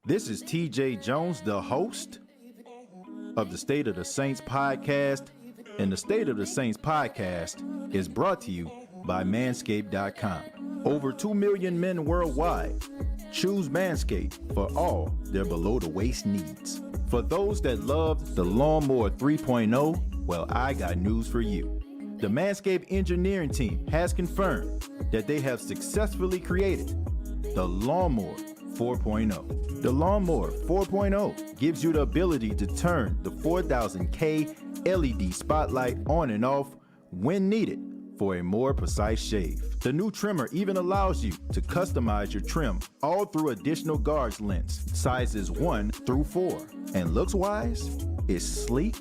This is TJ Jones, the host of the State of the Saints podcast. And the State of the Saints podcast is brought to you by Manscaped.com. Over 2 million men worldwide choose Manscaped for all their below-the-waist needs. For those that loved the Lawnmower 3.0, well, I got news for you. The Manscaped engineering team has confirmed that they have successfully created the Lawnmower 4.0. The Lawnmower 4.0 gives you the ability to turn the 4000K LED spotlight on and off when needed for a more precise shave. The new trimmer even allows you to customize your trim all through additional guards lengths, sizes 1 through 4. And looks-wise, it's sleek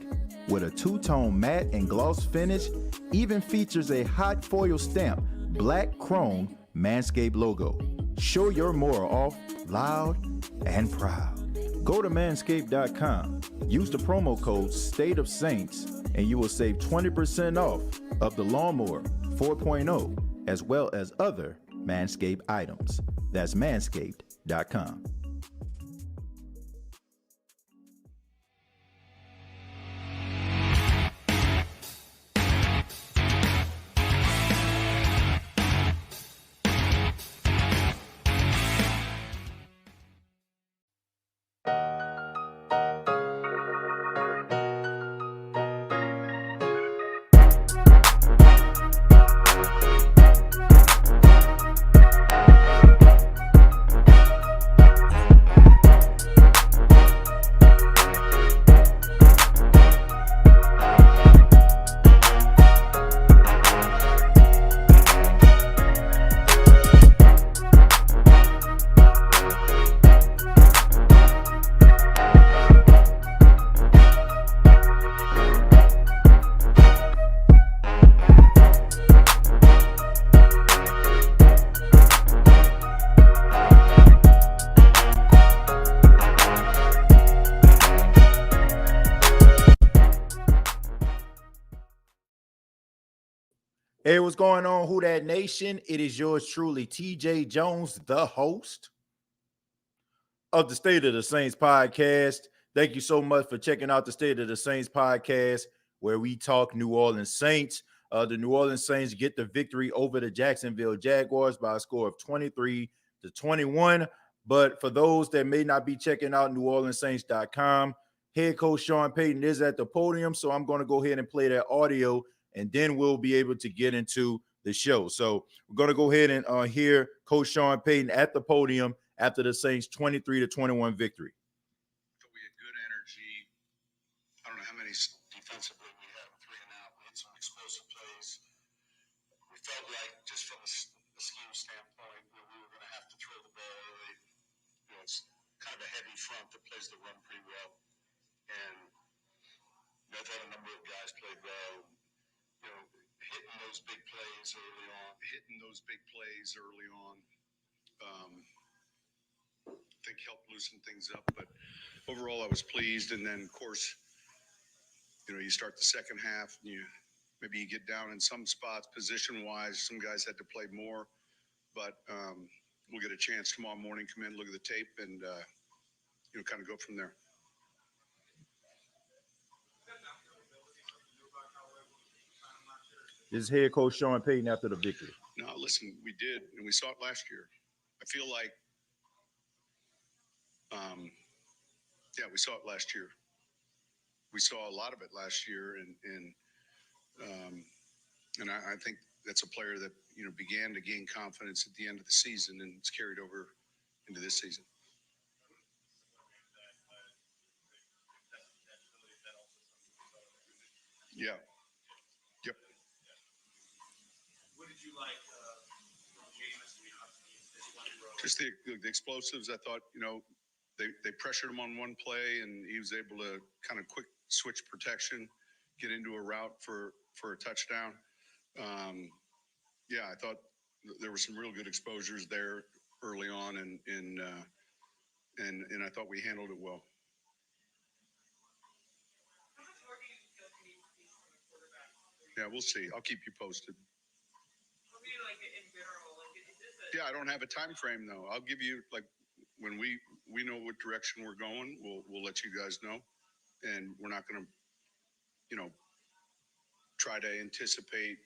with a two-tone matte and gloss finish, even features a hot foil stamp, black chrome Manscaped logo. Show your more off loud and proud. Go to manscaped.com, use the promo code STATEOFSAINTS, and you will save 20% off of the Lawnmower 4.0 as well as other Manscaped items. That's manscaped.com. Hey, what's going on, Who Dat Nation? It is yours truly, TJ Jones, the host of the State of the Saints podcast. Thank you so much for checking out the State of the Saints podcast, where we talk New Orleans Saints. The New Orleans Saints get the victory over the Jacksonville Jaguars by a score of 23-21. But for those that may not be checking out NewOrleansSaints.com, head coach Sean Payton is at the podium, so I'm going to go ahead and play that audio, and then we'll be able to get into the show. So we're going to go ahead and hear Coach Sean Payton at the podium after the Saints' 23-21 victory. We had good energy. I don't know how many defensively we had, 3 and out. We had some explosive plays. We felt like, just from a scheme standpoint, we were going to have to throw the ball early. It's kind of a heavy front that plays the run pretty well. And I thought a number of guys played well. Hitting those big plays early on, I think helped loosen things up. But overall, I was pleased. And then, of course, you start the second half, and maybe you get down in some spots position-wise. Some guys had to play more. But we'll get a chance tomorrow morning, come in, look at the tape, and kind of go from there. This is head coach Sean Payton after the victory. No, listen, we did, and we saw it last year. I feel like, we saw it last year. We saw a lot of it last year, and I think that's a player that began to gain confidence at the end of the season, and it's carried over into this season. Yeah. Yep. What did you like from Jameis? Just the explosives. I thought, they pressured him on one play, and he was able to kind of quick switch protection, get into a route for a touchdown. I thought there were some real good exposures there early on, and I thought we handled it well. Yeah, we'll see. I'll keep you posted. For me, in general, Yeah, I don't have a time frame though. I'll give you when we know what direction we're going, we'll let you guys know, and we're not going to, try to anticipate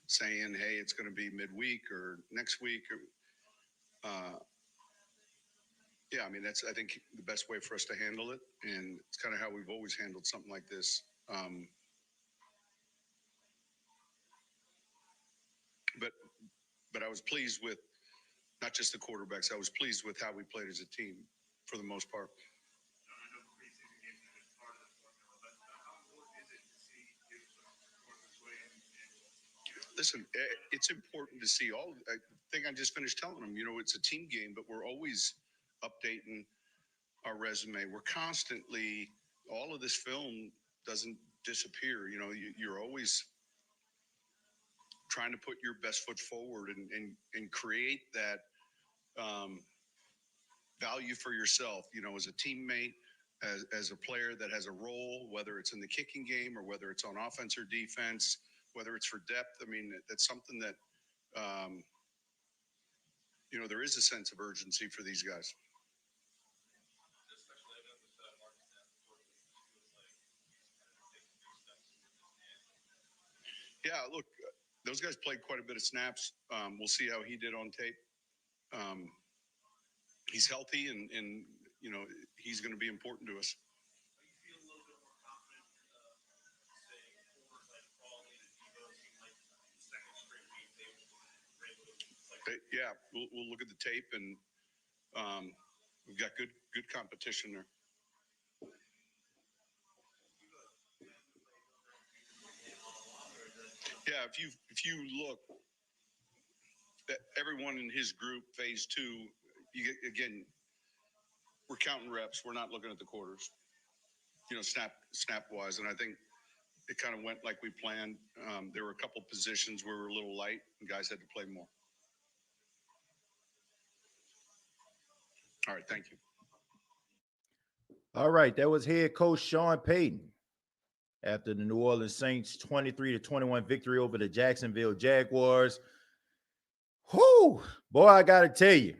saying, hey, it's going to be midweek or next week. Yeah, I mean, that's, I think, the best way for us to handle it. And it's kind of how we've always handled something like this. But I was pleased with not just the quarterbacks. I was pleased with how we played as a team for the most part. I know preseason games are just part of the formula, but how important is it to see you perform this way? Listen, it's important to see all. I think I just finished telling them, it's a team game, but we're always updating our resume. We're constantly, all of this film doesn't disappear. You're always trying to put your best foot forward and create that value for yourself, as a teammate, as a player that has a role, whether it's in the kicking game or whether it's on offense or defense, whether it's for depth. I mean, that's something that, there is a sense of urgency for these guys. Yeah, look, those guys played quite a bit of snaps. We'll see how he did on tape. He's healthy, and he's going to be important to us. You feel a little bit more confident, say, forwards like Crawley and Debo seem like second straight week they were able to Yeah, we'll look at the tape, and we've got good competition there. Yeah, if you look, everyone in his group, phase 2, again, we're counting reps. We're not looking at the quarters, snap wise. And I think it kind of went like we planned. There were a couple positions where we were a little light, and guys had to play more. All right, thank you. All right, that was head coach Sean Payton after the New Orleans Saints 23-21 victory over the Jacksonville Jaguars. Whoo, boy, I gotta tell you,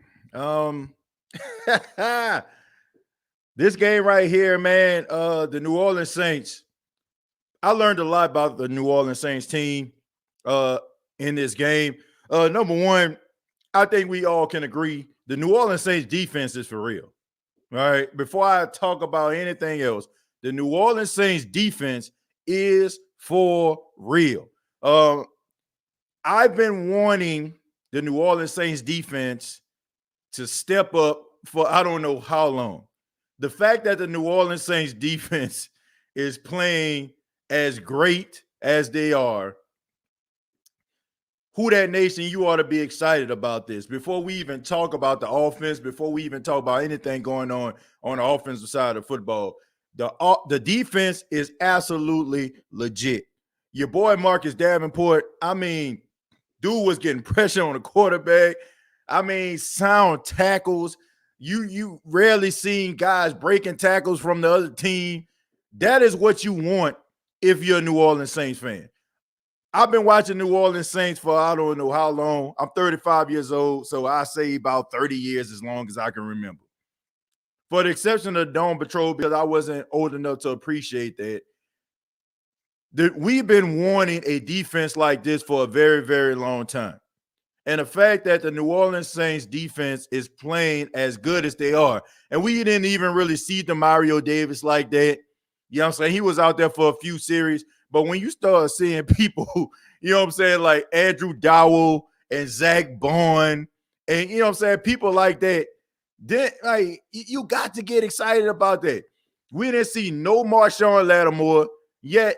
this game right here, man, the New Orleans Saints. I learned a lot about the New Orleans Saints team in this game. Number one, I think we all can agree the New Orleans Saints defense is for real. All right. Before I talk about anything else, the New Orleans Saints defense is for real. I've been wanting the New Orleans Saints defense to step up for I don't know how long. The fact that the New Orleans Saints defense is playing as great as they are, Who Dat Nation, you ought to be excited about this. Before we even talk about the offense, before we even talk about anything going on the offensive side of football, the defense is absolutely legit. Your boy Marcus Davenport, I mean, dude was getting pressure on the quarterback. I mean, sound tackles. You rarely seen guys breaking tackles from the other team. That is what you want if you're a New Orleans Saints fan. I've been watching New Orleans Saints for I don't know how long. I'm 35 years old, so I say about 30 years, as long as I can remember. For the exception of Dome Patrol, because I wasn't old enough to appreciate that, we've been wanting a defense like this for a very, very long time. And the fact that the New Orleans Saints defense is playing as good as they are, and we didn't even really see the Mario Davis like that. You know what I'm saying? He was out there for a few series. But when you start seeing people, you know what I'm saying, like Andrew Dowell and Zach Bond, and you know what I'm saying, people like that, then like you got to get excited about that. We didn't see no Marshawn Lattimore, yet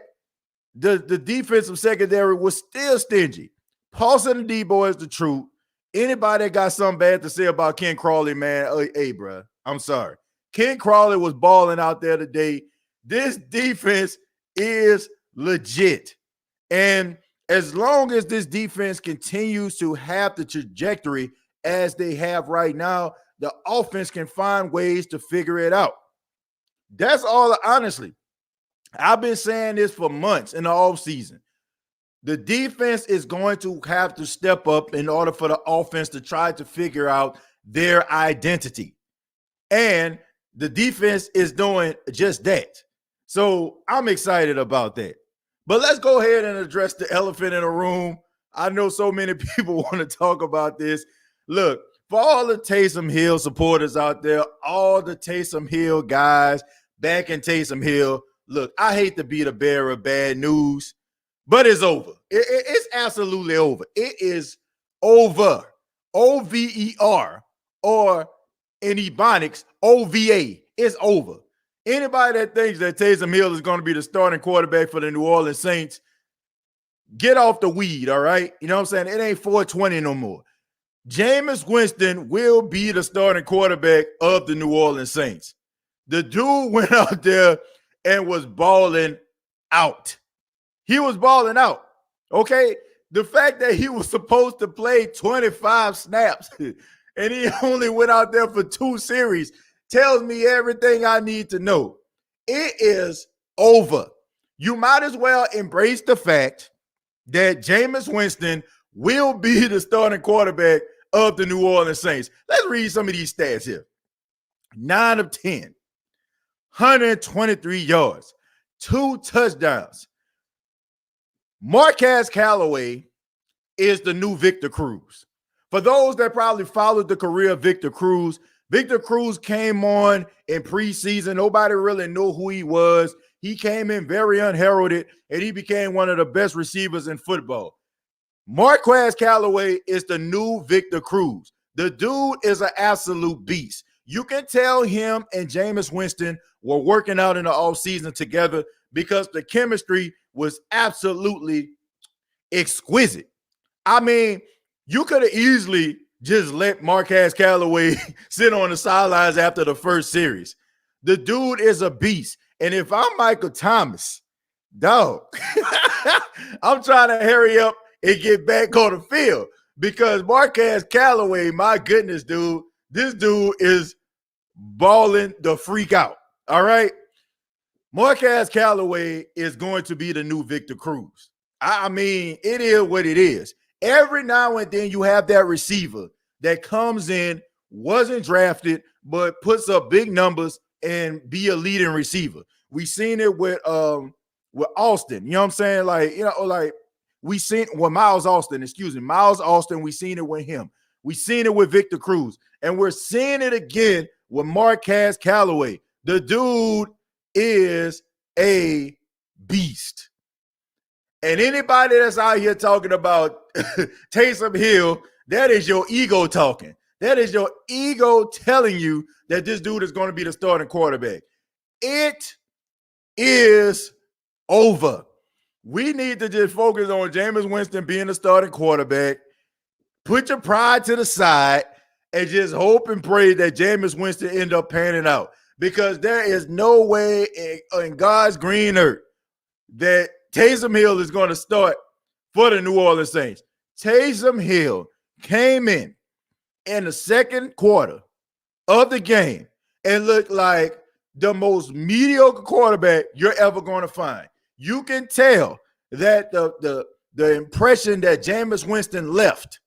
the defensive secondary was still stingy. Paulson and Debo is the truth. Anybody that got something bad to say about Ken Crawley, man, hey, bro, I'm sorry. Ken Crawley was balling out there today. This defense is legit. And as long as this defense continues to have the trajectory as they have right now, the offense can find ways to figure it out. That's all, honestly. I've been saying this for months in the offseason. The defense is going to have to step up in order for the offense to try to figure out their identity. And the defense is doing just that. So I'm excited about that. But let's go ahead and address the elephant in the room. I know so many people want to talk about this. Look, for all the Taysom Hill supporters out there, all the Taysom Hill guys back in Taysom Hill, look, I hate to be the bearer of bad news, but it's over. It's absolutely over. It is over. O-V-E-R, or in Ebonics, O-V-A. It's over. Anybody that thinks that Taysom Hill is going to be the starting quarterback for the New Orleans Saints, get off the weed, all right? You know what I'm saying? It ain't 420 no more. Jameis Winston will be the starting quarterback of the New Orleans Saints. The dude went out there and was balling out. He was balling out, okay? The fact that he was supposed to play 25 snaps and he only went out there for 2 series tells me everything I need to know. It is over. You might as well embrace the fact that Jameis Winston will be the starting quarterback of the New Orleans Saints. Let's read some of these stats here. 9 of 10, 123 yards, 2 touchdowns. Marquez Callaway is the new Victor Cruz. For those that probably followed the career of Victor Cruz came on in preseason. Nobody really knew who he was. He came in very unheralded, and he became one of the best receivers in football. Marquez Callaway is the new Victor Cruz. The dude is an absolute beast. You can tell him and Jameis Winston were working out in the offseason together because the chemistry was absolutely exquisite. I mean, you could have easily just let Marquez Callaway sit on the sidelines after the first series. The dude is a beast. And if I'm Michael Thomas, dog, I'm trying to hurry up and get back on the field because Marquez Callaway, my goodness, dude, this dude is balling the freak out. All right. Marquez Callaway is going to be the new Victor Cruz. I mean, it is what it is. Every now and then you have that receiver that comes in, wasn't drafted, but puts up big numbers and be a leading receiver. We seen it with Austin. You know what I'm saying? Like we seen Miles Austin, we seen it with him. We seen it with Victor Cruz, and we're seeing it again with Marquez Callaway. The dude is a beast. And anybody that's out here talking about Taysom Hill, that is your ego talking. That is your ego telling you that this dude is going to be the starting quarterback. It is over. We need to just focus on Jameis Winston being the starting quarterback. Put your pride to the side and just hope and pray that Jameis Winston end up panning out. Because there is no way in God's green earth that Taysom Hill is going to start for the New Orleans Saints. Taysom Hill came in the second quarter of the game and looked like the most mediocre quarterback you're ever going to find. You can tell that the impression that Jameis Winston left,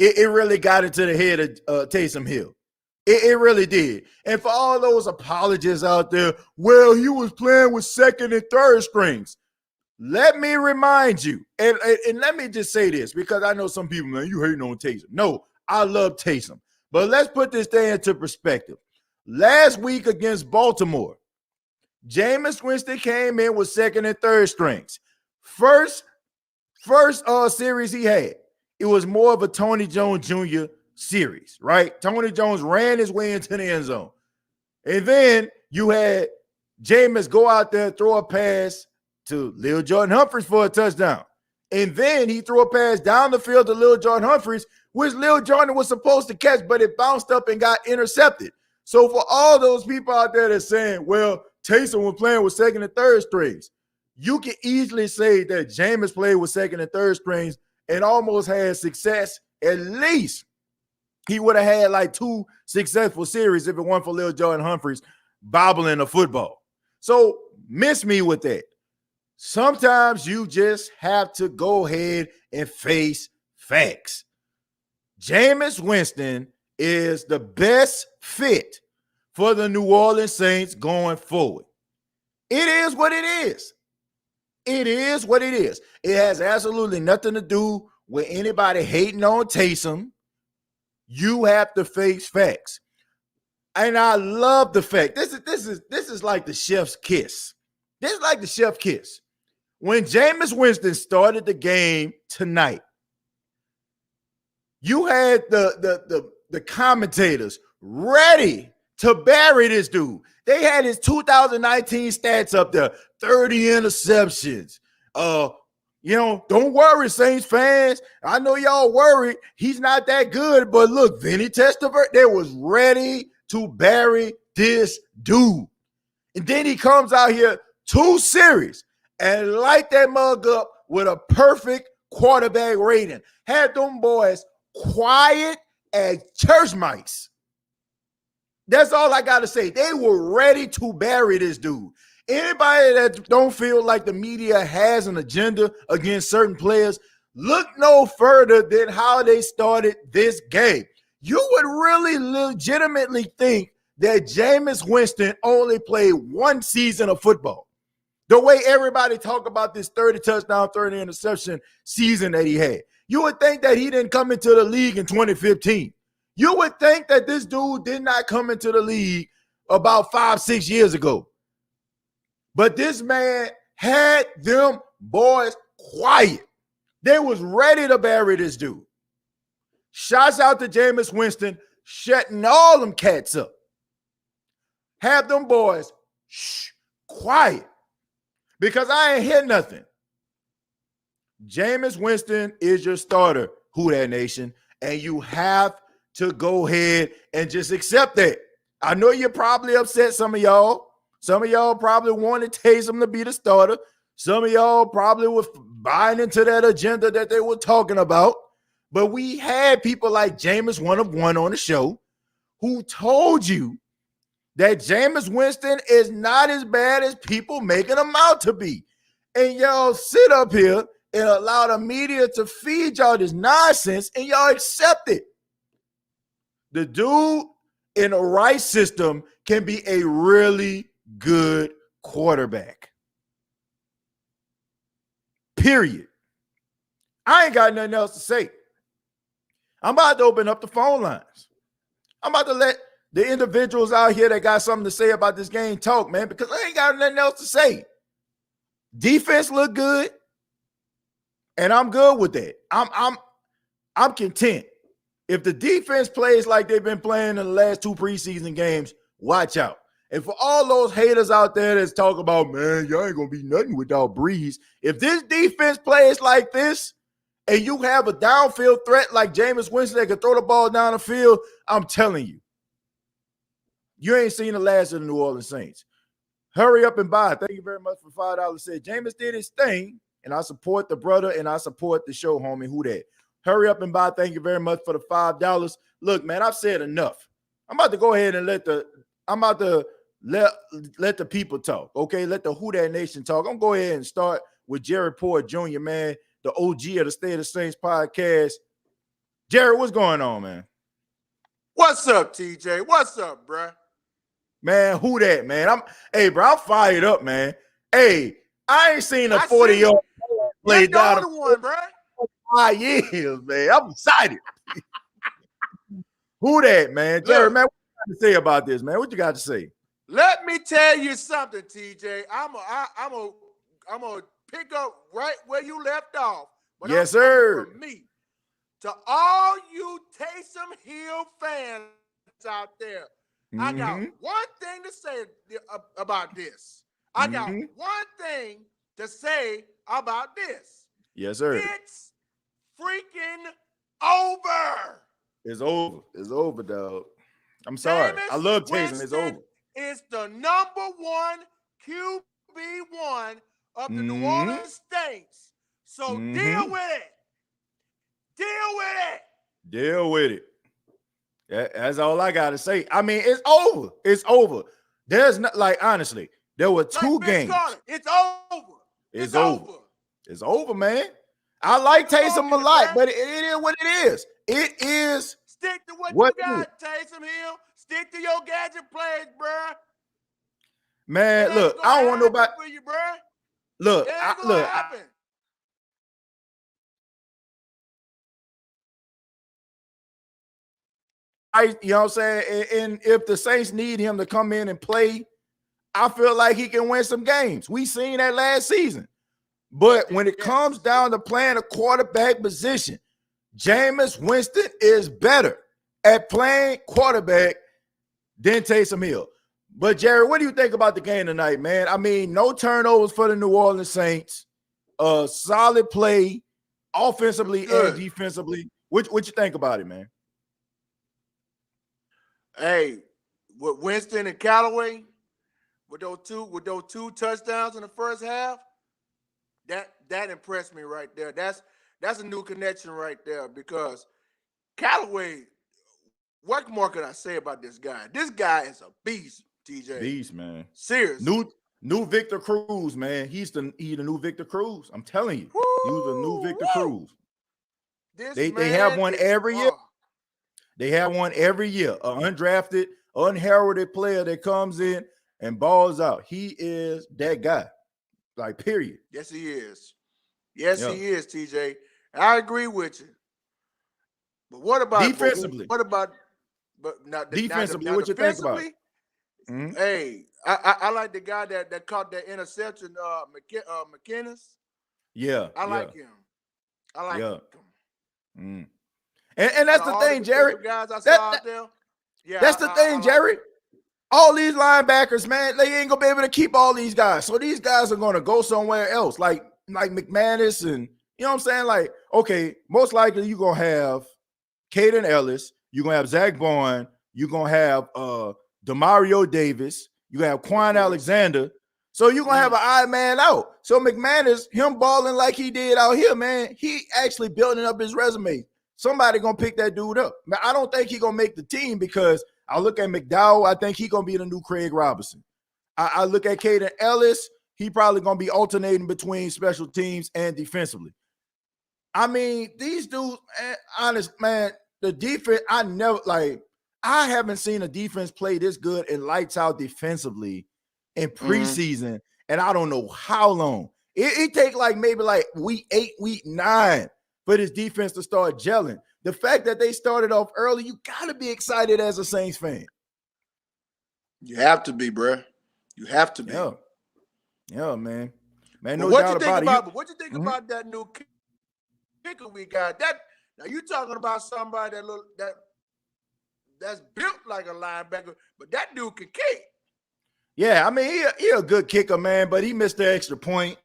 it really got into the head of Taysom Hill. It really did. And for all those apologists out there, well, he was playing with second and third strings. Let me remind you, and let me just say this, because I know some people, man, you hating on Taysom. No, I love Taysom. But let's put this thing into perspective. Last week against Baltimore, Jameis Winston came in with second and third strings. First series he had, it was more of a Tony Jones Jr. series, right? Tony Jones ran his way into the end zone. And then you had Jameis go out there, throw a pass to Lil Jordan Humphries for a touchdown. And then he threw a pass down the field to Lil Jordan Humphries, which Lil Jordan was supposed to catch, but it bounced up and got intercepted. So for all those people out there that's saying, well, Taysom was playing with second and third strings, you can easily say that Jameis played with second and third strings and almost had success. At least he would have had like 2 successful series if it weren't for Lil Jordan Humphries bobbling a football. So miss me with that. Sometimes you just have to go ahead and face facts. Jameis Winston is the best fit for the New Orleans Saints going forward. It is what it is. It is what it is. It has absolutely nothing to do with anybody hating on Taysom. You have to face facts. And I love the fact. This is like the chef's kiss. This is like the chef's kiss. When Jameis Winston started the game tonight, you had the commentators ready to bury this dude. They had his 2019 stats up there, 30 interceptions. Don't worry, Saints fans. I know y'all worried. He's not that good, but look, Vinny Testaverde, they was ready to bury this dude. And then he comes out here 2 series and light that mug up with a perfect quarterback rating. Had them boys quiet as church mice. That's all I got to say. They were ready to bury this dude. Anybody that don't feel like the media has an agenda against certain players, look no further than how they started this game. You would really legitimately think that Jameis Winston only played 1 season of football. The way everybody talk about this 30 touchdown, 30 interception season that he had. You would think that he didn't come into the league in 2015. You would think that this dude did not come into the league about 5-6 years ago. But this man had them boys quiet. They was ready to bury this dude. Shouts out to Jameis Winston, shutting all them cats up. Have them boys quiet. Because I ain't hear nothing. Jameis Winston is your starter, Who Dat Nation, and you have to go ahead and just accept that. I know you're probably upset, some of y'all. Some of y'all probably wanted Taysom to be the starter. Some of y'all probably were buying into that agenda that they were talking about. But we had people like Jameis 1 of 1 on the show who told you that Jameis Winston is not as bad as people making him out to be. And y'all sit up here and allow the media to feed y'all this nonsense and y'all accept it. The dude in the right system can be a really good quarterback. Period. I ain't got nothing else to say. I'm about to open up the phone lines. I'm about to let the individuals out here that got something to say about this game talk, man, because I ain't got nothing else to say. Defense look good, and I'm good with that. I'm content. If the defense plays like they've been playing in the last 2 preseason games, watch out. And for all those haters out there that's talking about, man, y'all ain't going to be nothing without Breeze. If this defense plays like this and you have a downfield threat like Jameis Winston that can throw the ball down the field, I'm telling you, you ain't seen the last of the New Orleans Saints. Hurry up and buy. Thank you very much for $5. Said Jameis did his thing, and I support the brother and I support the show, homie. Who that? Hurry up and buy. Thank you very much for the $5. Look, man, I've said enough. I'm about to go ahead and let the people talk. Okay, let the Who Dat Nation talk. I'm gonna go ahead and start with Jared Porter Jr., man, the OG of the State of the Saints podcast. Jared, what's going on, man? What's up, TJ? What's up, bruh? Man, who that, man? I'm fired up, man. Hey, I ain't seen a 40-yard play down the one, bruh. 5 years, man. I'm excited. Who that, man? Jared, man, what you got to say about this, man? What you got to say? Let me tell you something, TJ. I'm gonna pick up right where you left off. But yes, sir. For me, to all you Taysom Hill fans out there, I got one thing to say about this. I got one thing to say about this. Yes, sir. It's freaking over. It's over. It's over, dog. I'm sorry. I love Taysom. It's over. Is the number 1 QB1 of the New Orleans Saints. So deal with it. Deal with it. Deal with it. That's all I got to say. I mean, it's over. It's over. There's not, like, honestly, there were 2 games. It's over. It's over. It's over, man. I like Taysom a lot, but it is what it is. It is stick to what you got, Taysom Hill. Stick to your gadget plays, bruh. Man, It look, ain't I don't gonna want nobody. happen for you, bruh. Look, It ain't gonna happen. You know what I'm saying? And if the Saints need him to come in and play, I feel like he can win some games. We seen that last season. But when it comes down to playing a quarterback position, Jameis Winston is better at playing quarterback than Taysom Hill. But, Jerry, what do you think about the game tonight, man? I mean, no turnovers for the New Orleans Saints. Solid play offensively and defensively. What you think about it, man? Hey, with Winston and Callaway, with those two touchdowns in the first half, that impressed me right there. That's a new connection right there because Callaway, what more can I say about this guy? This guy is a beast, TJ. Beast, man. Seriously. New Victor Cruz, man. He's the new Victor Cruz. I'm telling you. He was the new Victor Cruz. They have one every year. They have one every year. An undrafted, unheralded player that comes in and balls out. He is that guy. Like, period. Yes, he is. Yes, he is, TJ. I agree with you. But what about defensively? Defensively, what you think about it? Mm-hmm. Hey, I like the guy that caught that interception, McKinnis. Yeah. I like him. I like him. Mm. And that's the thing, Jerry. Guys I saw out there. Yeah, that's the thing, Jerry. All these linebackers, man, they ain't gonna be able to keep all these guys. So these guys are gonna go somewhere else, like McManus, and you know what I'm saying? Like, okay, most likely you're gonna have Caden Ellis, you're gonna have Zach Bourne, you're gonna have Demario Davis, you gonna have Quan Alexander. So you're gonna have an odd man out. So McManus, him balling like he did out here, man, he actually building up his resume. Somebody gonna pick that dude up. Man, I don't think he gonna make the team because I look at McDowell. I think he gonna be the new Craig Robinson. I look at Caden Ellis. He probably gonna be alternating between special teams and defensively. I mean, these dudes, man, honest man, the defense. I haven't seen a defense play this good and lights out defensively in preseason, and I don't know how long. It take maybe week 8, week 9 for this defense to start gelling. The fact that they started off early, you got to be excited as a Saints fan. You have to be, bro. You have to be. Yeah, man. Man, no doubt about it. What you think about that new kicker we got? Now you talking about somebody that's built like a linebacker, but that dude can kick. Yeah, I mean, he a good kicker, man, but he missed the extra point.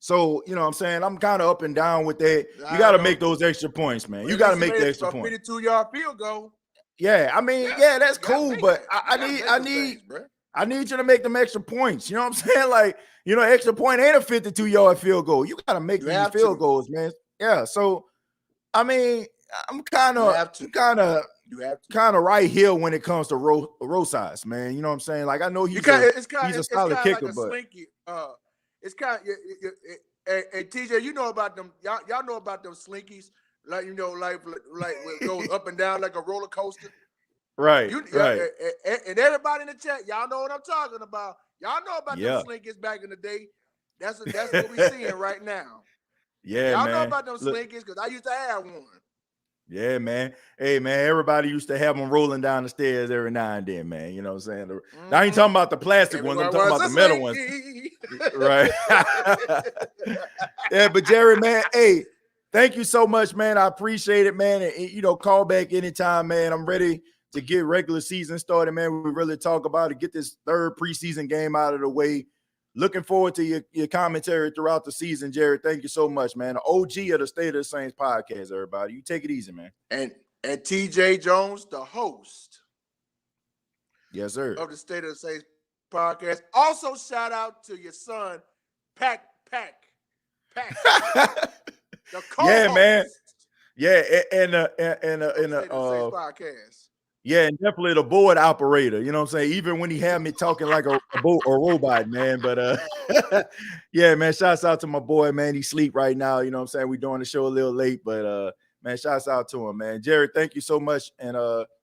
So, you know what I'm saying? I'm kind of up and down with that. You got to make those extra points, man. You got to make the extra point. 52-yard field goal. Yeah, I mean, that's cool, but I need you to make them extra points. You know what I'm saying? Like, extra point ain't a 52-yard field goal. You got to make these field goals, man. Yeah, so, I mean, I'm kind of right here when it comes to row size, man. You know what I'm saying? Like, I know he's a solid kicker, but slinky. It's kind of hey TJ, you know about them. Y'all know about them slinkies, like like it goes up and down like a roller coaster. Right. Right. And everybody in the chat, y'all know what I'm talking about. Y'all know about them slinkies back in the day. That's what we're seeing right now. Yeah, y'all man. know about them slinkies because I used to have one. Yeah, man. Hey, man, everybody used to have them rolling down the stairs every now and then, man. You know what I'm saying? I ain't talking about the plastic ones. I'm talking about the metal ones. Right. Yeah, but Jerry, man, hey, thank you so much, man. I appreciate it, man. And, call back anytime, man. I'm ready to get regular season started, man. We really talk about it, get this third preseason game out of the way. Looking forward to your commentary throughout the season, Jerry. Thank you so much, man. The OG of the State of the Saints podcast, everybody. You take it easy, man. And TJ Jones, the host. Yes, sir. Of the State of the Saints podcast. Also, shout out to your son, Pack. The co-host. Yeah, man. Yeah, and podcast. Yeah, and definitely the board operator. You know what I'm saying? Even when he had me talking like a robot, man. But yeah, man, shouts out to my boy, man. He sleep right now. You know what I'm saying? We're doing the show a little late, but man, shouts out to him, man. Jerry, thank you so much. And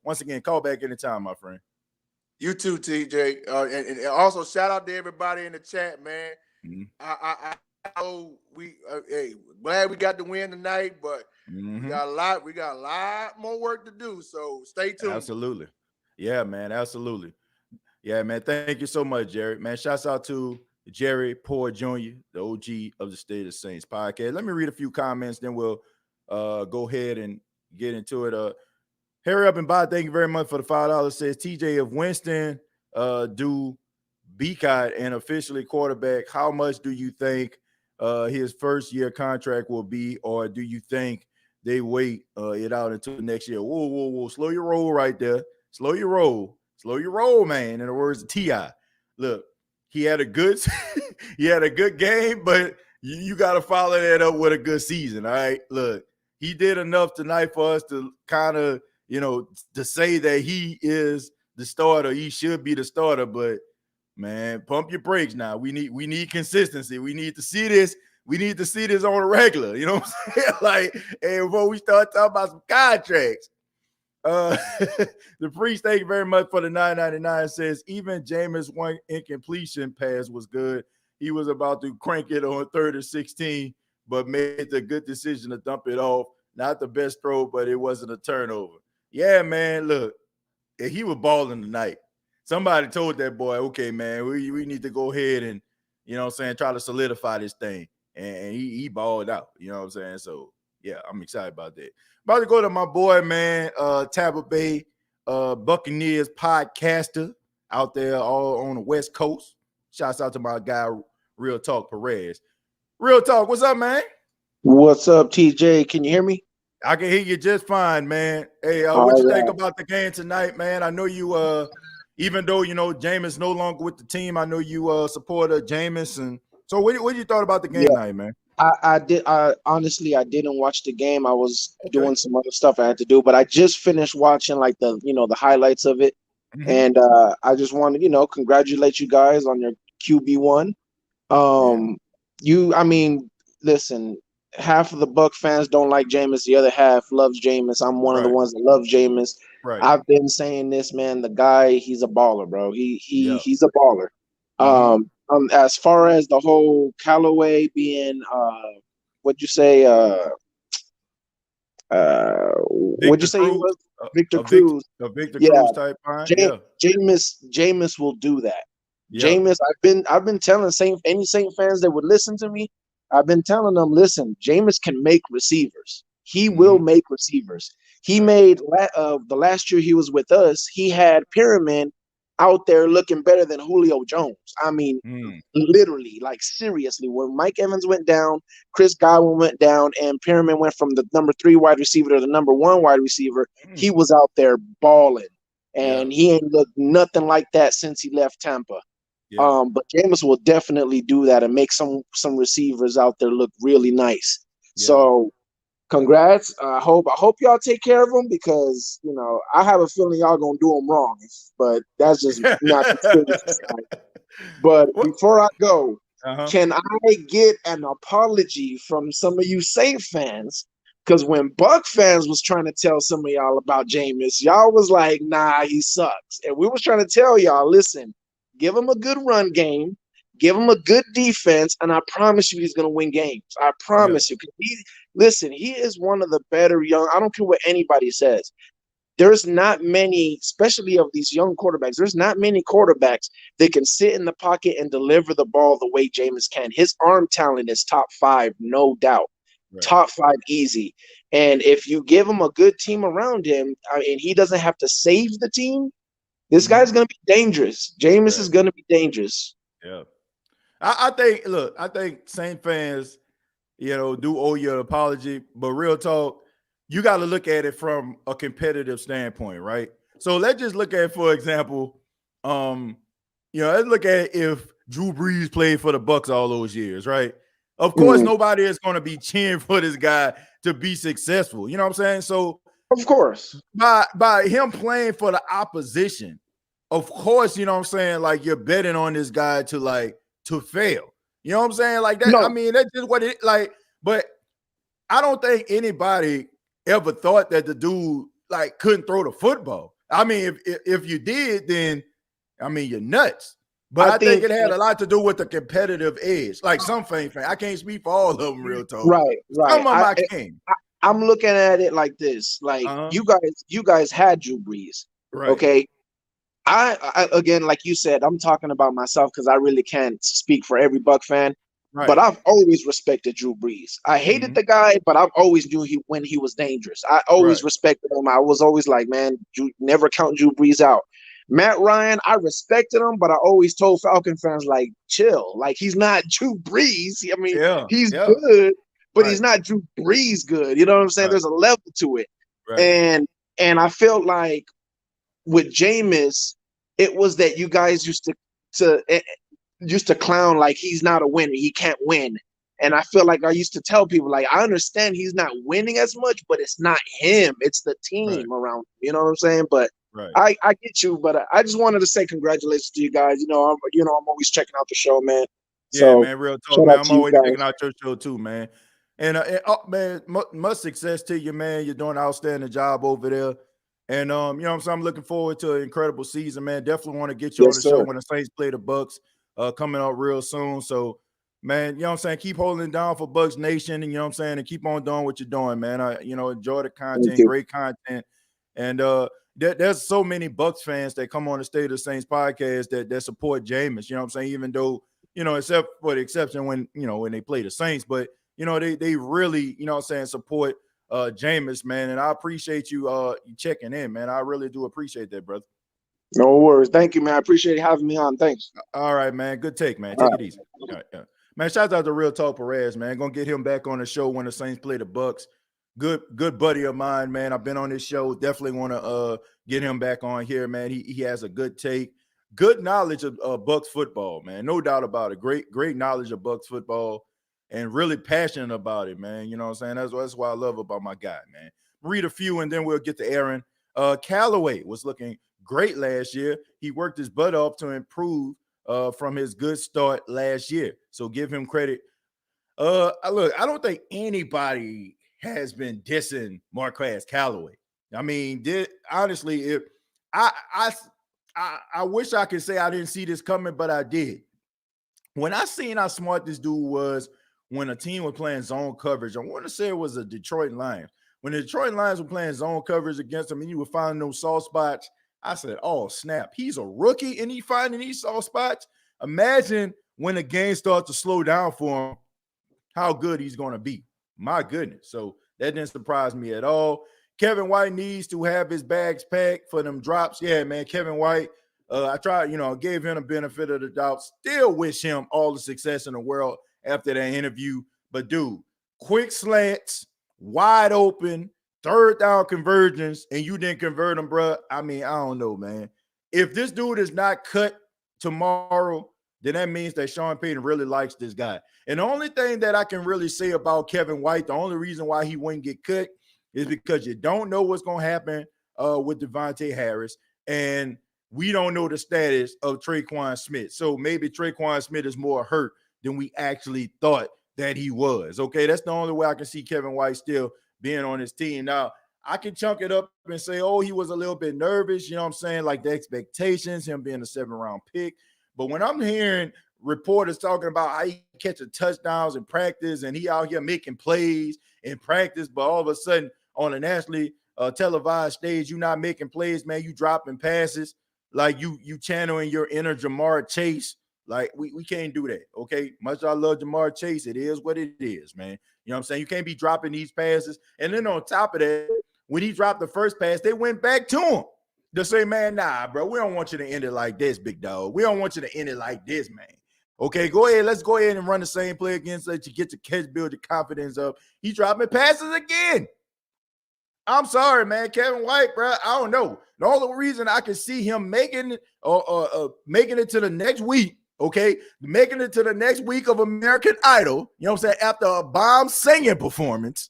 once again, call back anytime, my friend. You too, TJ. And also shout out to everybody in the chat, man. Mm-hmm. I know we hey, glad we got the win tonight, but we got a lot more work to do. So stay tuned. Absolutely. Yeah, man. Absolutely. Yeah, man. Thank you so much, Jerry. Man, shouts out to Jerry Poor Jr., the OG of the State of Saints podcast. Let me read a few comments, then we'll go ahead and get into it. Hurry up and buy. Thank you very much for the $5. Says TJ, if Winston do Beacott and officially quarterback, how much do you think his first year contract will be, or do you think they wait it out until next year? Whoa. Slow your roll right there. Slow your roll, man. In the words of T.I. Look, he had a good game, but you got to follow that up with a good season. All right. Look, he did enough tonight for us to kind of, to say that he is the starter. He should be the starter, but man, pump your brakes now. We need consistency. We need to see this. We need to see this on a regular. You know what I'm saying? Like, hey, before we start talking about some contracts. The priest, thank you very much for the $9.99. Says even Jameis' one incompletion pass was good. He was about to crank it on 3rd and 16, but made the good decision to dump it off. Not the best throw, but it wasn't a turnover. Yeah, man, look, he was balling tonight. Somebody told that boy, okay, man, we need to go ahead and, try to solidify this thing. And he balled out, you know what I'm saying? So, yeah, I'm excited about that. About to go to my boy, man, Tampa Bay Buccaneers podcaster out there all on the West Coast. Shouts out to my guy, Real Talk Perez. Real Talk, what's up, man? What's up, TJ? Can you hear me? I can hear you just fine, man. Hey, what you think about the game tonight, man? I know you, even though, Jameis no longer with the team, I know you support Jameis. And so what you thought about the game tonight, man? I did. Honestly, I didn't watch the game. I was doing some other stuff I had to do, but I just finished watching like the highlights of it. Mm-hmm. And I just wanted, congratulate you guys on your QB1. Listen, half of the Buck fans don't like Jameis. The other half loves Jameis. I'm one of the ones that loves Jameis. Right. I've been saying this, man. The guy, he's a baller, bro. He's a baller. Mm-hmm. As far as the whole Callaway being, what'd you say? What'd you say? He was Victor Cruz. Victor Cruz type. Jameis will do that. Yeah. Jameis, I've been telling any Saint fans that would listen to me. I've been telling them, listen, Jameis can make receivers. He will make receivers. He made the last year he was with us. He had Pyramid out there looking better than Julio Jones. I mean, literally, like seriously, when Mike Evans went down, Chris Godwin went down, and Pyramid went from the number 3 wide receiver to the number 1 wide receiver, he was out there balling. And he ain't looked nothing like that since he left Tampa. Yeah. But Jameis will definitely do that and make some receivers out there look really nice. Yeah. So congrats. I hope y'all take care of them because, I have a feeling y'all going to do them wrong. But that's just not the side. But before I go, can I get an apology from some of you Saint fans? Because when Buck fans was trying to tell some of y'all about Jameis, y'all was like, nah, he sucks. And we was trying to tell y'all, listen, give him a good run game, give him a good defense, and I promise you he's going to win games. I promise you. He is one of the better young – I don't care what anybody says. There's not many, especially of these young quarterbacks, there's not many quarterbacks that can sit in the pocket and deliver the ball the way Jameis can. His arm talent is top 5, no doubt. Right. Top 5 easy. And if you give him a good team around him, and he doesn't have to save the team, this guy's going to be dangerous. Jameis is going to be dangerous. Yeah. I think Saint fans, do owe you an apology. But real talk, you got to look at it from a competitive standpoint, right? So let's just look at, for example, let's look at if Drew Brees played for the Bucs all those years, right? Of course, nobody is going to be cheering for this guy to be successful. You know what I'm saying? So, of course, by him playing for the opposition, of course, you know what I'm saying? Like, you're betting on this guy to fail. You know what I'm saying? Like that. No. I mean, that's just what it like. But I don't think anybody ever thought that the dude couldn't throw the football. I mean, if you did, then I mean, you're nuts. But I think it had a lot to do with the competitive edge. Like some fans, I can't speak for all of them real talk. Right. Some of them I can. I'm looking at it like this. Like you guys had Drew Brees. Right. Okay. I again, like you said, I'm talking about myself because I really can't speak for every Buck fan. Right. But I've always respected Drew Brees. I hated the guy, but I've always knew when he was dangerous. I always respected him. I was always like, man, never count Drew Brees out. Matt Ryan, I respected him, but I always told Falcon fans, like, chill. Like, he's not Drew Brees. I mean, he's good, but he's not Drew Brees good. You know what I'm saying? There's a level to it. Right. And I felt like with Jameis, it was that you guys used to clown like he's not a winner. He can't win. And I feel like I used to tell people, like, I understand he's not winning as much, but it's not him. It's the team around him. You know what I'm saying? But I get you. But I just wanted to say congratulations to you guys. I'm always checking out the show, man. Yeah, man, real talk, man. I'm always checking out your show too, man. And man, much success to you, man. You're doing an outstanding job over there. And you know what I'm saying? I'm looking forward to an incredible season, man. Definitely want to get you on the show when the Saints play the Bucks coming up real soon. So, man, you know what I'm saying? Keep holding it down for Bucks Nation, and you know what I'm saying, and keep on doing what you're doing, man. Enjoy the content, great content. And there's so many Bucks fans that come on the State of the Saints podcast that support Jameis, you know what I'm saying? Even though, except for the exception when they play the Saints, but they really, you know what I'm saying, support Jameis, man. And I appreciate you checking in, man. I really do appreciate that, brother. No worries. Thank you, man. I appreciate you having me on. Thanks. All right, man. Good take, man. Take it easy. All right, yeah. Man, shout out to Real Talk Perez, man. Gonna get him back on the show when the Saints play the Bucks. Good buddy of mine, man. I've been on this show. Definitely want to get him back on here, man. He has a good take, good knowledge of Bucks football, man. No doubt about it. Great knowledge of Bucks football, and really passionate about it, man. You know what I'm saying? That's what I love about my guy, man. Read a few, and then we'll get to Aaron. Callaway was looking great last year. He worked his butt off to improve from his good start last year. So give him credit. Look, I don't think anybody has been dissing Marquez Callaway. I mean, honestly, if I wish I could say I didn't see this coming, but I did. When I seen how smart this dude was when a team was playing zone coverage, I want to say it was a Detroit Lions. When the Detroit Lions were playing zone coverage against him and you were finding those soft spots, I said, oh, snap. He's a rookie and he finding these soft spots. Imagine when the game starts to slow down for him, how good he's going to be. My goodness. So that didn't surprise me at all. Kevin White needs to have his bags packed for them drops. Yeah, man, Kevin White, I tried, gave him the benefit of the doubt. Still wish him all the success in the world after that interview. But, dude, quick slants, wide open, third down conversions, and you didn't convert them, bro. I mean, I don't know, man. If this dude is not cut tomorrow, then that means that Sean Payton really likes this guy. And the only thing that I can really say about Kevin White, the only reason why he wouldn't get cut is because you don't know what's going to happen with Devontae Harris, and we don't know the status of Traquan Smith. So maybe Traquan Smith is more hurt than we actually thought that he was. Okay, that's the only way I can see Kevin White still being on his team. Now, I can chunk it up and say, oh, he was a little bit nervous, you know what I'm saying, like the expectations, him being a 7th-round pick. But when I'm hearing reporters talking about how he catching touchdowns in practice and he out here making plays in practice, but all of a sudden on a nationally televised stage, you're not making plays, man, you dropping passes, like you channeling your inner Jamar Chase. Like, we can't do that, okay? Much as I love Jamar Chase, it is what it is, man. You know what I'm saying? You can't be dropping these passes. And then on top of that, when he dropped the first pass, they went back to him to say, man, nah, bro, we don't want you to end it like this, big dog. We don't want you to end it like this, man. Okay, go ahead. Let's go ahead and run the same play again so that you get your catch, build your confidence up. He dropping passes again. I'm sorry, man. Kevin White, bro, I don't know. The only reason I can see him making it to the next week, okay, making it to the next week of American Idol, you know what I'm saying, after a bomb singing performance,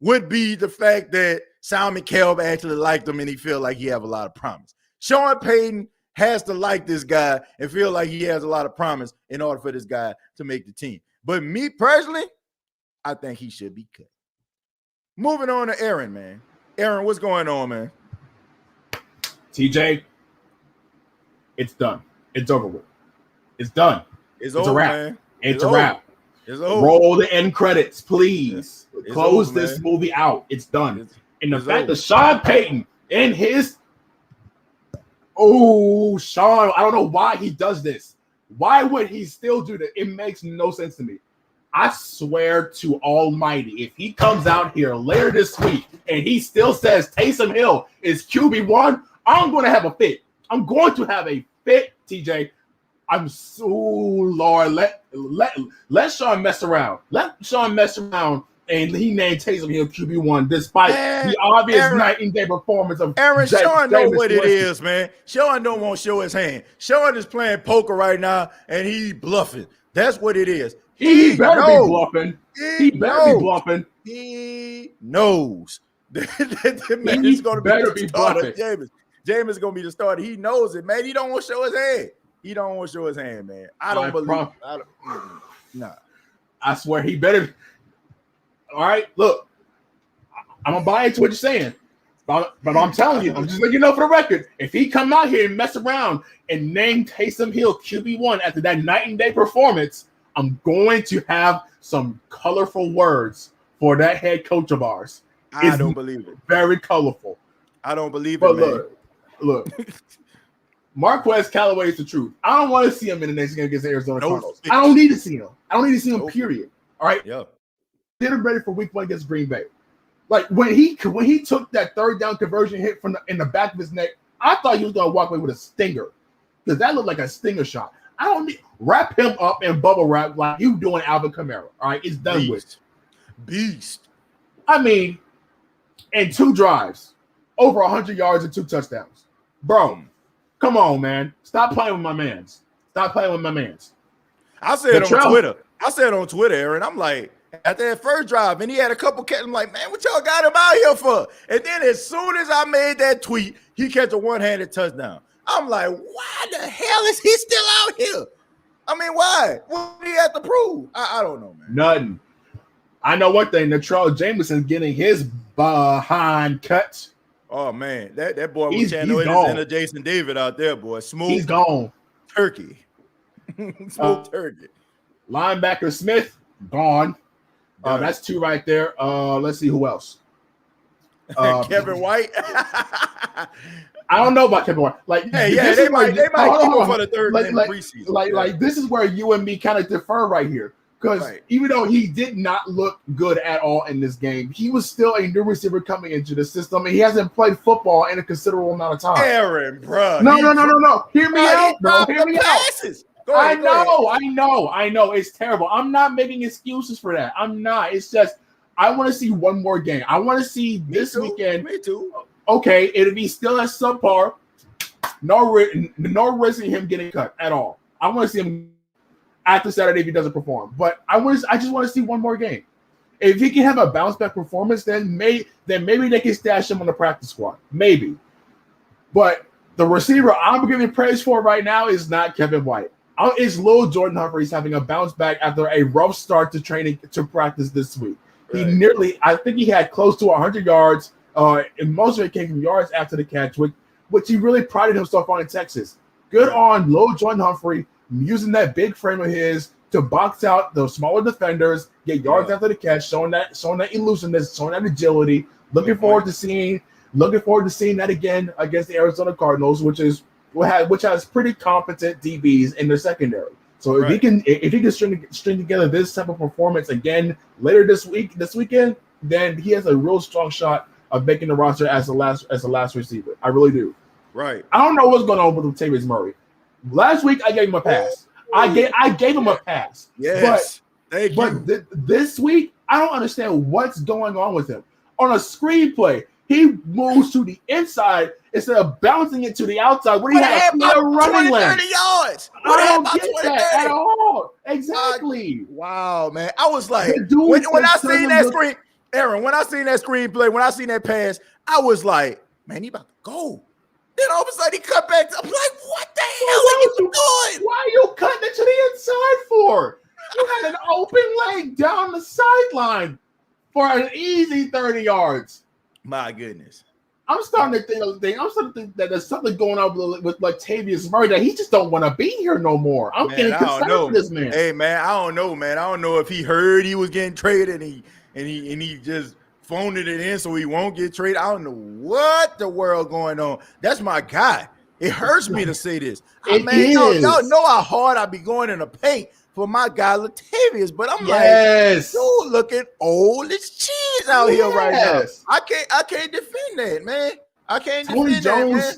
would be the fact that Simon Kelb actually liked him and he feel like he have a lot of promise. Sean Payton has to like this guy and feel like he has a lot of promise in order for this guy to make the team. But me personally, I think he should be cut. Moving on to Aaron, man. Aaron, what's going on, man? TJ, It's done. It's over with. It's done. It's a over, wrap. man. It's a wrap. It's over. Roll the end credits, please. It's Close over, this man. movie out. It's done. And the it's fact over. that Sean Payton and his Sean, I don't know why he does this. Why would he still do that? It makes no sense to me. I swear to Almighty, if he comes out here later this week and he still says Taysom Hill is QB1, I'm going to have a fit. I'm going to have a fit, TJ. I'm so Lord. Let Sean mess around. Let Sean mess around, and he named Taysom Hill QB1 despite the obvious night and day performance of Sean know what Winston. it is, man. Sean don't want to show his hand. Sean is playing poker right now, and he bluffing. That's what it is. He better be bluffing. He better be bluffing. He knows. That man He is going to better be be the starter. bluffing. Jameis is going to be the starter. He knows it, man. He don't want to show his hand. He don't want to show his hand, man. I don't believe. Nah. I swear he better. All right, look, I'm gonna buy into what you're saying, but I'm telling you, I'm just letting you know for the record. If he come out here and mess around and name Taysom Hill QB1 after that night and day performance, I'm going to have some colorful words for that head coach of ours. I don't believe it. Very colorful. I don't believe but it, man. Look. Marquez Callaway is the truth. I don't want to see him in the next game against the Arizona Cardinals. I don't need to see him. I don't need to see him, period. All right? Yeah. Get him ready for week 1 against Green Bay. Like, when he took that third down conversion hit in the back of his neck, I thought he was going to walk away with a stinger because that looked like a stinger shot. I don't need – wrap him up in bubble wrap like you doing Alvin Kamara. All right? It's done with. Beast. I mean, in 2 drives, over 100 yards and 2 touchdowns. Bro, come on, man. Stop playing with my mans. Stop playing with my mans. I said on Twitter, Aaron, I'm like, after that first drive, and he had a couple catches, I'm like, man, what y'all got him out here for? And then as soon as I made that tweet, he catch a one-handed touchdown. I'm like, why the hell is he still out here? I mean, why? What do he have to prove? I don't know, man. Nothing. I know one thing. Natrell Jameson's getting his behind cut. Oh, man. That boy was channeling his inner Jason David out there, boy. Smooth. He's gone. Turkey. Smooth turkey. Linebacker Smith, gone. That's 2 right there. Let's see who else. Kevin White. I don't know about Kevin White. Like, hey, yeah, they might keep him for the third game preseason. Like this is where you and me kind of differ right here. Because even though he did not look good at all in this game, he was still a new receiver coming into the system, and he hasn't played football in a considerable amount of time. Aaron, bro. No. Hear me out, bro. Hear me out. I know. It's terrible. I'm not making excuses for that. I'm not. It's just I want to see one more game. I want to see this weekend. Me too. Okay, if he still has subpar, no risking him getting cut at all. I want to see him after Saturday if he doesn't perform. But I just want to see one more game. If he can have a bounce back performance, then maybe they can stash him on the practice squad. Maybe. But the receiver I'm giving praise for right now is not Kevin White. It's Lil Jordan Humphreys having a bounce back after a rough start to training to practice this week. Right. I think he had close to 100 yards, and most of it came from yards after the catch, which he really prided himself on in Texas. Good on Lil Jordan Humphrey using that big frame of his to box out the smaller defenders, get yards after the catch, showing that elusiveness, showing that agility. Looking forward to seeing that again against the Arizona Cardinals, which has pretty competent DBs in their secondary. So if he can string together this type of performance again later this weekend, then he has a real strong shot of making the roster as the last receiver. I really do. Right. I don't know what's going on with Latavius Murray. Last week I gave him a pass. I gave him a pass. Yes. But this week I don't understand what's going on with him. On a screenplay, he moves to the inside instead of bouncing it to the outside. What do you have? Running 30 yards. I don't get that at all. Exactly. Wow, man. I was like, when I seen that screen, Aaron, when I seen that screenplay, when I seen that pass, I was like, man, he about to go. Then all of a sudden he cut back. I'm like, what the hell are you doing? Why are you cutting it to the inside for? You had an open leg down the sideline for an easy 30 yards. My goodness. I'm starting to think that there's something going on with Latavius Murray that he just don't want to be here no more. I'm getting concerned for this man. Hey man, I don't know, man. I don't know if he heard he was getting traded and he just phoned it in so he won't get traded. I don't know what the world going on. That's my guy. It hurts me to say this. Y'all know how hard I be going in the paint for my guy Latavius, but I'm like, dude, looking old as cheese out here right now. I can't defend that, man. I can't defend that, man.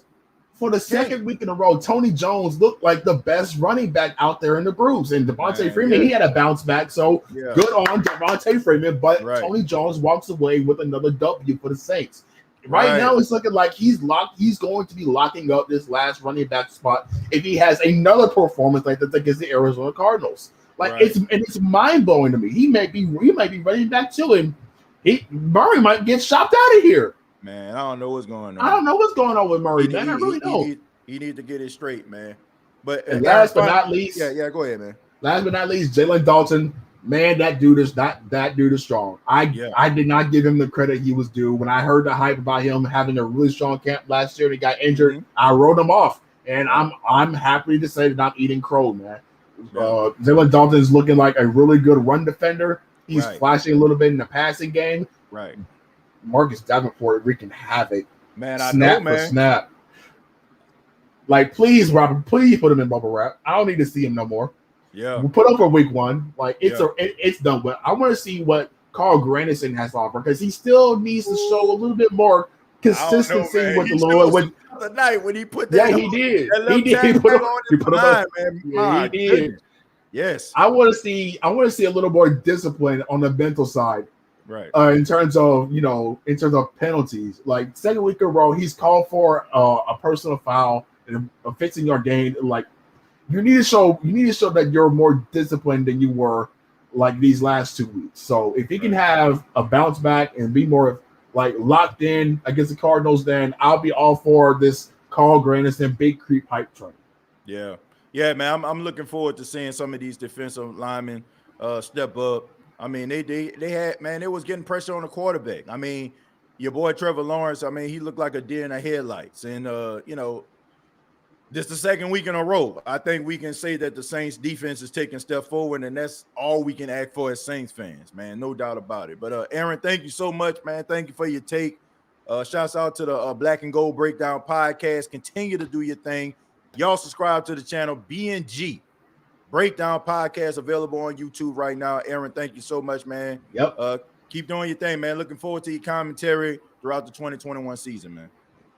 For the second week in a row, Tony Jones looked like the best running back out there in the groups. And Devontae Freeman, he had a bounce back. So good on Devontae Freeman. But Tony Jones walks away with another W for the Saints. Right now, it's looking like he's going to be locking up this last running back spot if he has another performance like that against the Arizona Cardinals. It's mind blowing to me. He might be running back too, and Murray might get shopped out of here. Man, I don't know what's going on. I don't know what's going on with Murray, man. I really don't. He need to get it straight, man. But last but not least, go ahead, man. Last but not least, Jalen Dalton. Man, that dude is strong. I did not give him the credit he was due. When I heard the hype about him having a really strong camp last year and he got injured, I wrote him off. And I'm happy to say that I'm eating crow, man. Jalen Dalton is looking like a really good run defender. He's flashing a little bit in the passing game. Right. Marcus Davenport wreaking havoc. Man, I know, man. Snap. Like, please, Robert, please put him in bubble wrap. I don't need to see him no more. Yeah, we put up for week one. Like it's done. But I want to see what Carl Granderson has to offer because he still needs to show a little bit more consistency with the Lord. The night when he put that, he did. He did. Yes, I want to see a little more discipline on the mental side. Right. In terms of penalties, like second week in a row, he's called for a personal foul and a 15-yard gain. Like. You need to show that you're more disciplined than you were like these last 2 weeks. So if he can have a bounce back and be more like locked in against the Cardinals, then I'll be all for this Carl Granderson big creep hype train. Yeah, man. I'm looking forward to seeing some of these defensive linemen step up. I mean, they had, man, they was getting pressure on the quarterback. I mean, your boy Trevor Lawrence. I mean, he looked like a deer in the headlights, and this the second week in a row. I think we can say that the Saints defense is taking a step forward, and that's all we can ask for as Saints fans, man. No doubt about it. But Aaron, thank you so much, man. Thank you for your take. Shouts out to the Black and Gold Breakdown podcast. Continue to do your thing. Y'all subscribe to the channel B&G Breakdown podcast available on YouTube right now. Aaron, thank you so much, man. Yep. Keep doing your thing, man. Looking forward to your commentary throughout the 2021 season, man.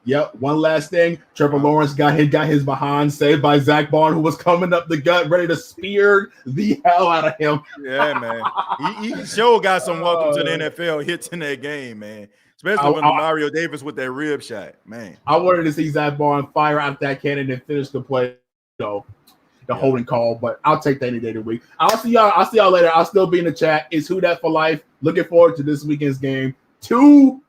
Yep. One last thing. Trevor Lawrence got his behind saved by Zach Bond, who was coming up the gut, ready to spear the hell out of him. Yeah, man. He sure got some welcome to the NFL hits in that game, man. Especially when Mario Davis with that rib shot, man. I wanted to see Zach Bond fire out that cannon and finish the play, holding call, but I'll take that any day of the week. I'll see y'all later. I'll still be in the chat. It's Who Dat for Life. Looking forward to this weekend's game. Two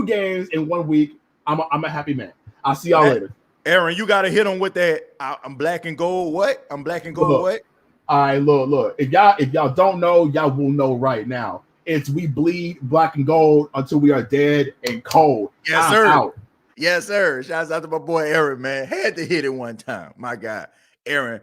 games in 1 week. I'm a happy man. I'll see y'all later. Aaron, you got to hit him with that. I'm black and gold. What? I'm black and gold. What? All right, look. If y'all don't know, y'all will know right now. It's we bleed black and gold until we are dead and cold. Yes, sir. Out. Yes, sir. Shouts out to my boy Aaron, man. Had to hit it one time. My guy, Aaron,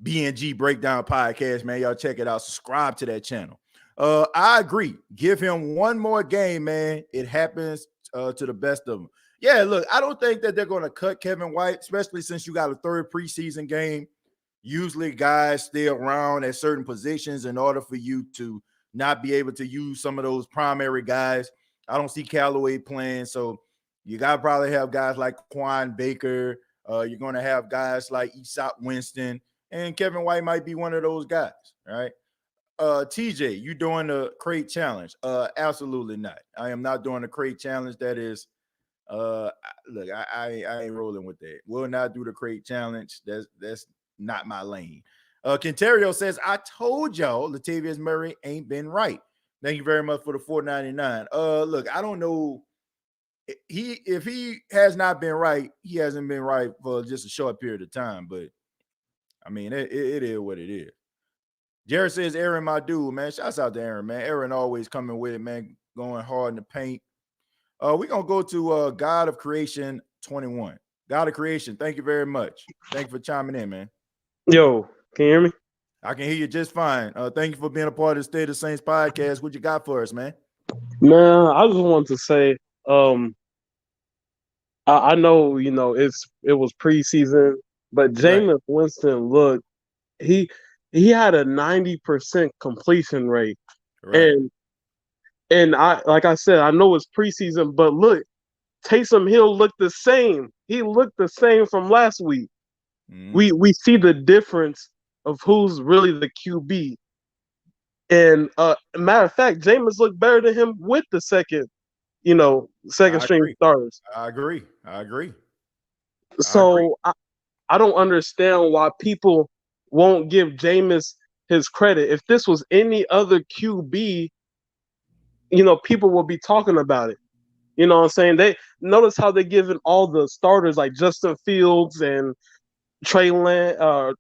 B&G Breakdown Podcast, man. Y'all check it out. Subscribe to that channel. I agree. Give him one more game, man. It happens to the best of them. Yeah, look, I don't think that they're going to cut Kevin White, especially since you got a third preseason game. Usually guys stay around at certain positions in order for you to not be able to use some of those primary guys. I don't see Callaway playing, so you got to probably have guys like Quan Baker. You're going to have guys like Winston, and Kevin White might be one of those guys, right? TJ, you doing the crate challenge? Absolutely not. I am not doing the crate challenge. That is look, I ain't rolling with that. Will not do the crate challenge. That's not my lane. Quinterio says, I told y'all Latavius Murray ain't been right. Thank you very much for the $4.99. Look, I don't know. If he has not been right, he hasn't been right for just a short period of time. But I mean, it is what it is. Jared says, Aaron, my dude, man. Shouts out to Aaron, man. Aaron always coming with it, man. Going hard in the paint. We're gonna go to God of Creation 21. God of Creation, thank you very much. Thank you for chiming in, man. Yo, can you hear me? I can hear you just fine. Thank you for being a part of the State of Saints podcast. What you got for us, man? Man, I just wanted to say, I know, it was preseason, but Right. Jameis Winston he had a 90% completion rate. Right. And like I said, I know it's preseason, but look, Taysom Hill looked the same. He looked the same from last week. We see the difference of who's really the QB. And matter of fact, Jameis looked better than him with the second string starters. I agree. So I don't understand why people won't give Jameis his credit. If this was any other QB, people will be talking about it. You know what I'm saying? They notice how they're giving all the starters like Justin Fields and Trey Lance, or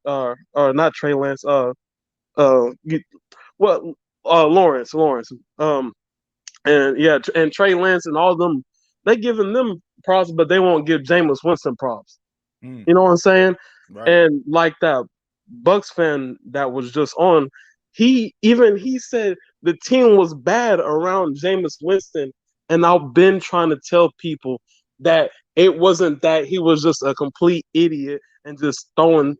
not Trey Lance, Lawrence, and Trey Lance and all of them. They giving them props, but they won't give Jameis Winston props. You know what I'm saying? Right. And like that Bucks fan that was just on, he said the team was bad around Jameis Winston, and I've been trying to tell people that it wasn't that he was just a complete idiot and just throwing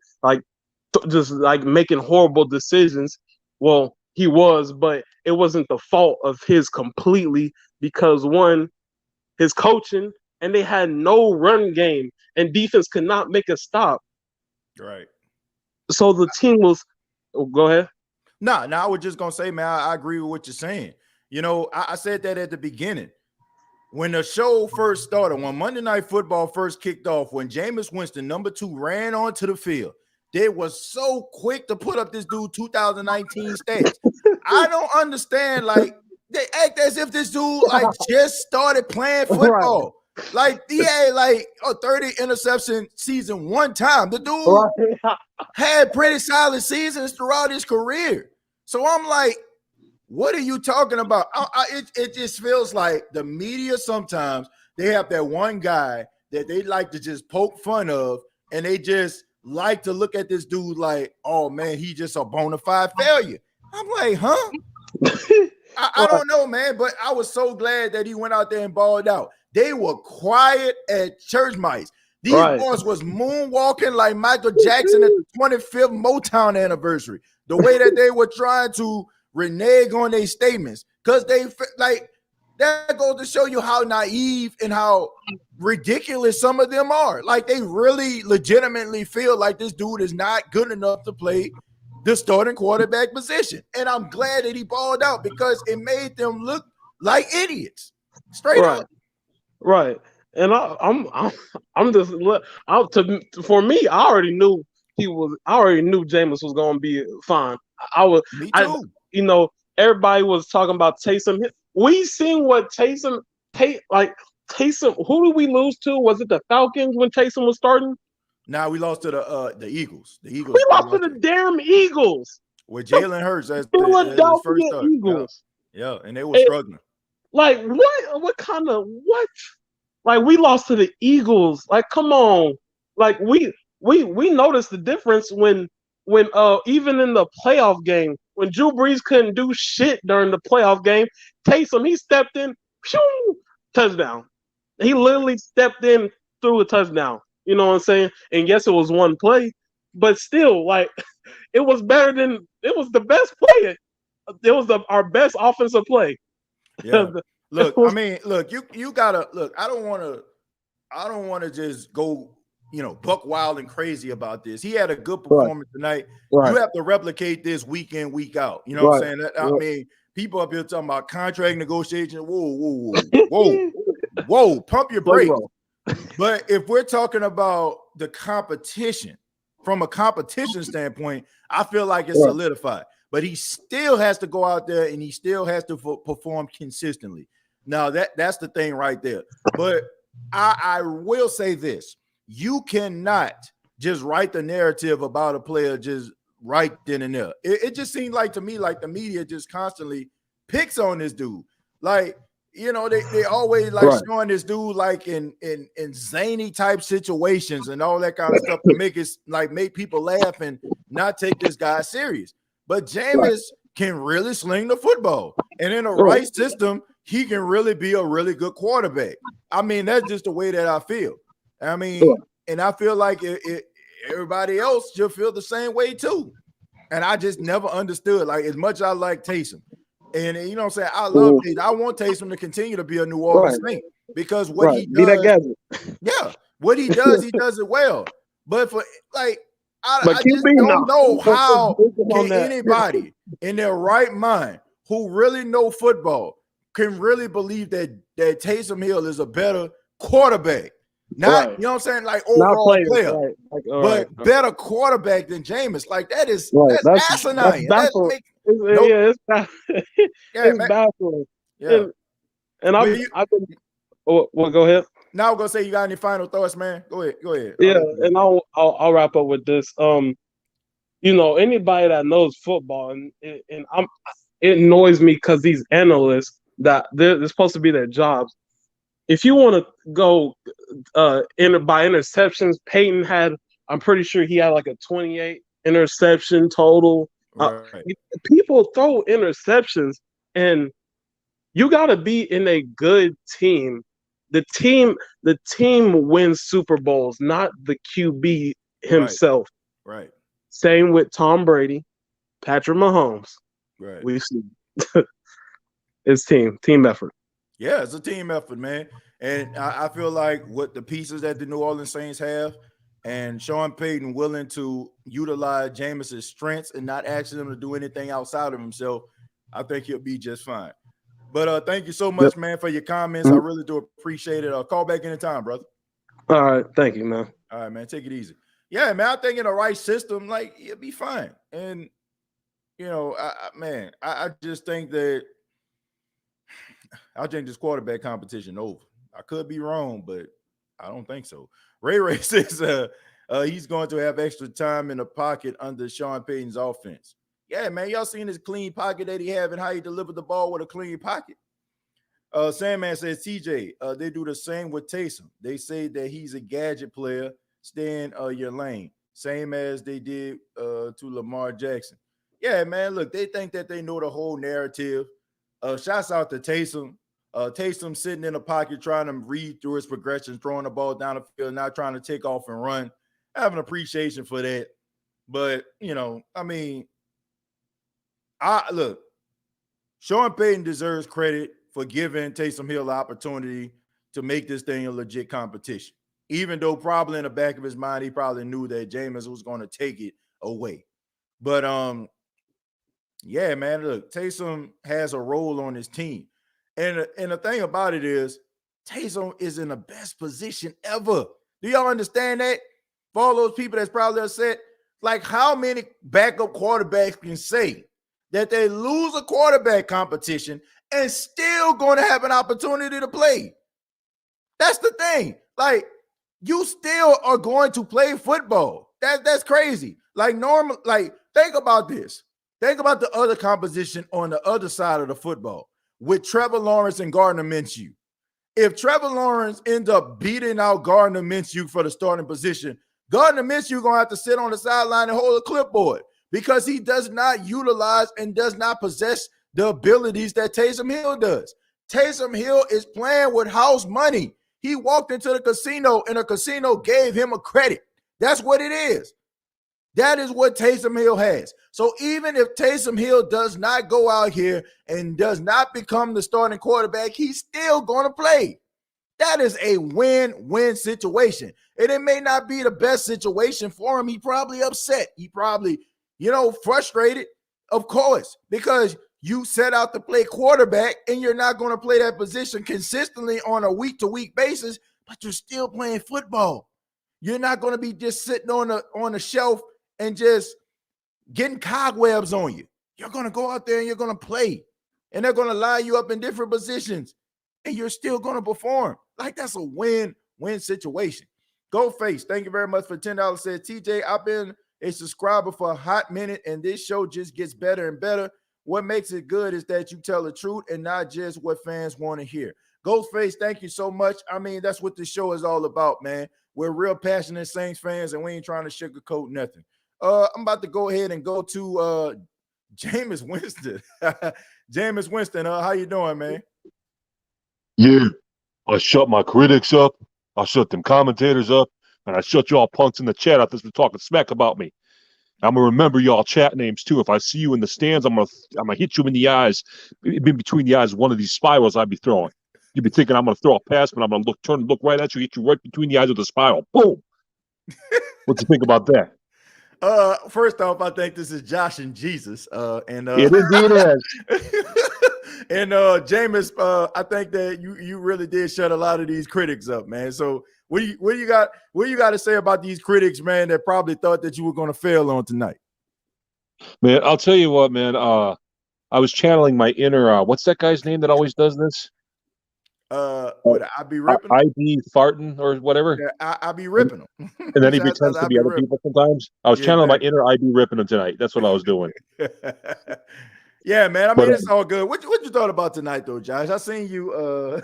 just making horrible decisions. Well, he was, but it wasn't the fault of his completely, because one, his coaching, and they had no run game, and defense could not make a stop. Right. So the team was. Oh, go ahead. No, I was just gonna say, man, I agree with what you're saying. I said that at the beginning. When the show first started, when Monday Night Football first kicked off, when Jameis Winston, number 2, ran onto the field, they was so quick to put up this dude 2019 stats. I don't understand. Like, they act as if this dude just started playing football. Right. Like, he had a 30 interception season one time. The dude had pretty solid seasons throughout his career. So I'm like, what are you talking about? It just feels like the media sometimes, they have that one guy that they like to just poke fun of, and they just like to look at this dude like, oh, man, he just a bona fide failure. I'm like, huh? I don't know, man, but I was so glad that he went out there and balled out. They were quiet at church mice. These boys was moonwalking like Michael Jackson at the 25th Motown anniversary. The way that they were trying to renege on their statements, because they that goes to show you how naive and how ridiculous some of them are. Like, they really legitimately feel like this dude is not good enough to play the starting quarterback position. And I'm glad that he balled out, because it made them look like idiots. Straight up. Right. And I'm just for me, I already knew Jameis was going to be fine. Me too. Everybody was talking about Taysom. We seen what Taysom, who did we lose to? Was it the Falcons when Taysom was starting? Nah, we lost to the Eagles. The Eagles. We lost to the damn Eagles. With Jalen Hurts as Philadelphia his first start. Eagles. Yeah, and they were struggling. Like, what kind of what? Like, we lost to the Eagles. Like, come on. Like, we noticed the difference when even in the playoff game, when Drew Brees couldn't do shit during the playoff game, Taysom, he stepped in, touchdown. He literally stepped in, threw a touchdown. You know what I'm saying? And yes, it was one play, but still, like, it was the best play. It was our best offensive play. Yeah. Look, you gotta look. I don't want to just go, buck wild and crazy about this. He had a good performance tonight. Right. You have to replicate this week in, week out. You know what I'm saying? I mean, people up here talking about contract negotiation. Whoa, pump your brakes. But if we're talking about the competition, from a competition standpoint, I feel like it's solidified. But he still has to go out there and he still has to perform consistently. Now, that's the thing right there. But I will say this. You cannot just write the narrative about a player just right then and there. It just seems like to me like the media just constantly picks on this dude. Like, you know, they always like showing this dude like in zany type situations and all that kind of stuff to make people laugh and not take this guy serious. But Jameis can really sling the football, and in the right system, he can really be a really good quarterback. I mean, that's just the way that I feel. I mean, and I feel like everybody else should feel the same way too. And I just never understood, like, as much as I like Taysom, and you know what I'm saying, I love Taysom. I want Taysom to continue to be a New Orleans Saint because what he does, what he does it well. But for like, I just don't know how can anybody in their right mind who really know football can really believe that Taysom Hill is a better quarterback. Not, you know what I'm saying, like overall player, but better quarterback than Jameis. Like that's asinine. It's baffling. Yeah. And I've been. Well, go ahead. Now I'm gonna say, you got any final thoughts, man? Go ahead. Yeah, and I'll wrap up with this. You know, anybody that knows football, and it annoys me because these analysts that they're supposed to be their jobs. If you want to go by interceptions, Payton had, I'm pretty sure he had like a 28 interception total. People throw interceptions, and you got to be in a good team. The team wins Super Bowls, not the QB himself. Right. Same with Tom Brady, Patrick Mahomes. Right. We've seen it's team effort. Yeah, it's a team effort, man. And I feel like what the pieces that the New Orleans Saints have, and Sean Payton willing to utilize Jameis's strengths and not asking him to do anything outside of himself, I think he'll be just fine. But thank you so much, man, for your comments. I really do appreciate it. Call back anytime, brother. All right. Thank you, man. All right, man. Take it easy. Yeah, man, I think in the right system, like, you'll be fine. And, you know, I just think that I think this quarterback competition over. I could be wrong, but I don't think so. Ray says he's going to have extra time in the pocket under Sean Payton's offense. Yeah, man, y'all seen his clean pocket that he have and how he delivered the ball with a clean pocket. Sandman says, TJ, they do the same with Taysom. They say that he's a gadget player. Stay in your lane, same as they did to Lamar Jackson. Yeah, man, look, they think that they know the whole narrative. Shouts out to Taysom. Taysom sitting in the pocket trying to read through his progressions, throwing the ball down the field, not trying to take off and run. I have an appreciation for that. But, you know, I mean, look, Sean Payton deserves credit for giving Taysom Hill the opportunity to make this thing a legit competition. Even though probably in the back of his mind, he probably knew that Jameis was going to take it away. But, yeah, man, look, Taysom has a role on his team. And the thing about it is, Taysom is in the best position ever. Do y'all understand that? For all those people that's probably upset, like, how many backup quarterbacks can say that they lose a quarterback competition and still going to have an opportunity to play? That's the thing. Like, you still are going to play football. That's crazy. Like, normal, like, think about this. Think about the other composition on the other side of the football with Trevor Lawrence and Gardner Minshew. If Trevor Lawrence ends up beating out Gardner Minshew for the starting position, Gardner Minshew going to have to sit on the sideline and hold a clipboard because he does not utilize and does not possess the abilities that Taysom Hill does. Taysom Hill is playing with house money. He walked into the casino and the casino gave him a credit. That's what it is. That is what Taysom Hill has. So even if Taysom Hill does not go out here and does not become the starting quarterback, he's still going to play. That is a win-win situation. And it may not be the best situation for him. He probably upset. He probably, frustrated, of course, because you set out to play quarterback and you're not going to play that position consistently on a week-to-week basis, but you're still playing football. You're not going to be just sitting on a shelf and just getting cobwebs on you. You're going to go out there and you're going to play. And they're going to line you up in different positions. And you're still going to perform. Like, that's a win-win situation. Goldface, thank you very much for $10. Says, TJ, I've been a subscriber for a hot minute, and this show just gets better and better. what makes it good is that you tell the truth and not just what fans want to hear. Ghostface, thank you so much. I mean, that's what this show is all about, man. We're real passionate Saints fans, and we ain't trying to sugarcoat nothing. I'm about to go ahead and go to Jameis Winston. Jameis Winston, how you doing, man? Yeah, I shut my critics up. I shut them commentators up, and I shut y'all punks in the chat up that's been talking smack about me. I'm gonna remember y'all chat names too. If I see you in the stands, I'm gonna hit you in the eyes, in between the eyes, one of these spirals I'd be throwing. You'd be thinking I'm gonna throw a pass, but I'm gonna turn and look right at you, hit you right between the eyes with a spiral. Boom. What you think about that? First off, I think this is Josh and Jesus. It indeed is. And Jameis, I think that you really did shut a lot of these critics up, man. So what do you got to say about these critics, man, that probably thought that you were going to fail on tonight? Man, I'll tell you what, man. I was channeling my inner what's that guy's name that always does this? I be ripping. I be farting or whatever. Yeah, I be ripping them. And then he pretends to be other people sometimes. I was channeling my inner I be ripping them tonight. That's what I was doing. Yeah, man. I mean, it's all good. What you thought about tonight, though, Josh? I seen you.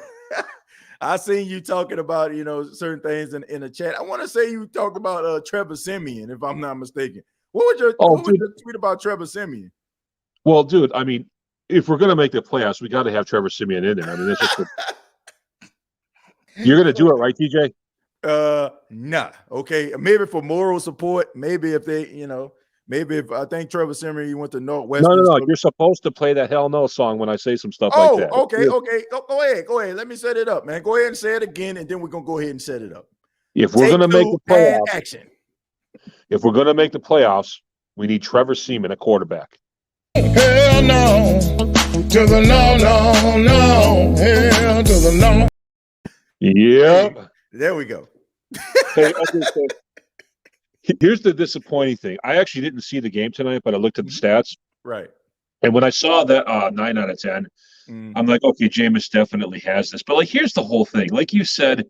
I seen you talking about certain things in the chat. I want to say you talked about Trevor Siemian, if I'm not mistaken. What was your tweet about Trevor Siemian? Well, dude, I mean, if we're gonna make the playoffs, we got to have Trevor Siemian in there. I mean, it's just you're gonna do it, right, TJ? Nah. Okay, maybe for moral support. Maybe if they, maybe if I think Trevor Siemian, you went to Northwestern. No. You're supposed to play that Hell No song when I say some stuff like that. Okay. Go ahead. Let me set it up, man. Go ahead and say it again, and then we're gonna go ahead and set it up. If we're gonna make the playoffs, if we're gonna make the playoffs, we need Trevor Siemian, a quarterback. Hell no, to the no. Hell to the no. Yep. There we go. Hey, okay, so here's the disappointing thing. I actually didn't see the game tonight, but I looked at the stats. Right. And when I saw that 9 out of 10, I'm like, okay, Jameis definitely has this. But here's the whole thing. Like you said,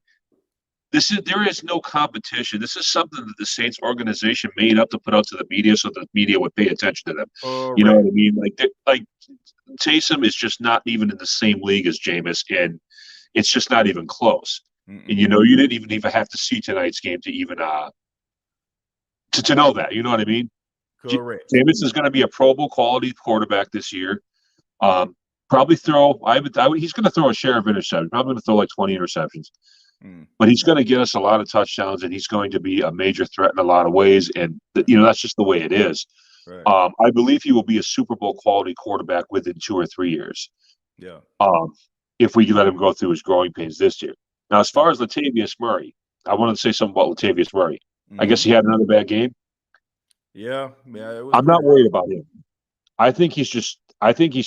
there is no competition. This is something that the Saints organization made up to put out to the media so the media would pay attention to them. You know what I mean? Like Taysom is just not even in the same league as Jameis, and it's just not even close. And you didn't even have to see tonight's game to even to know that. You know what I mean? Correct. Jameis is going to be a Pro Bowl quality quarterback this year. Probably throw. He's going to throw a share of interceptions. Probably going to throw like 20 interceptions. But he's going to get us a lot of touchdowns, and he's going to be a major threat in a lot of ways. And that's just the way it is. Right. I believe he will be a Super Bowl quality quarterback within 2 or 3 years. Yeah. If we let him go through his growing pains this year. Now, as far as Latavius Murray, I wanted to say something about Latavius Murray. I guess he had another bad game. Yeah. I'm not worried about him. I think he's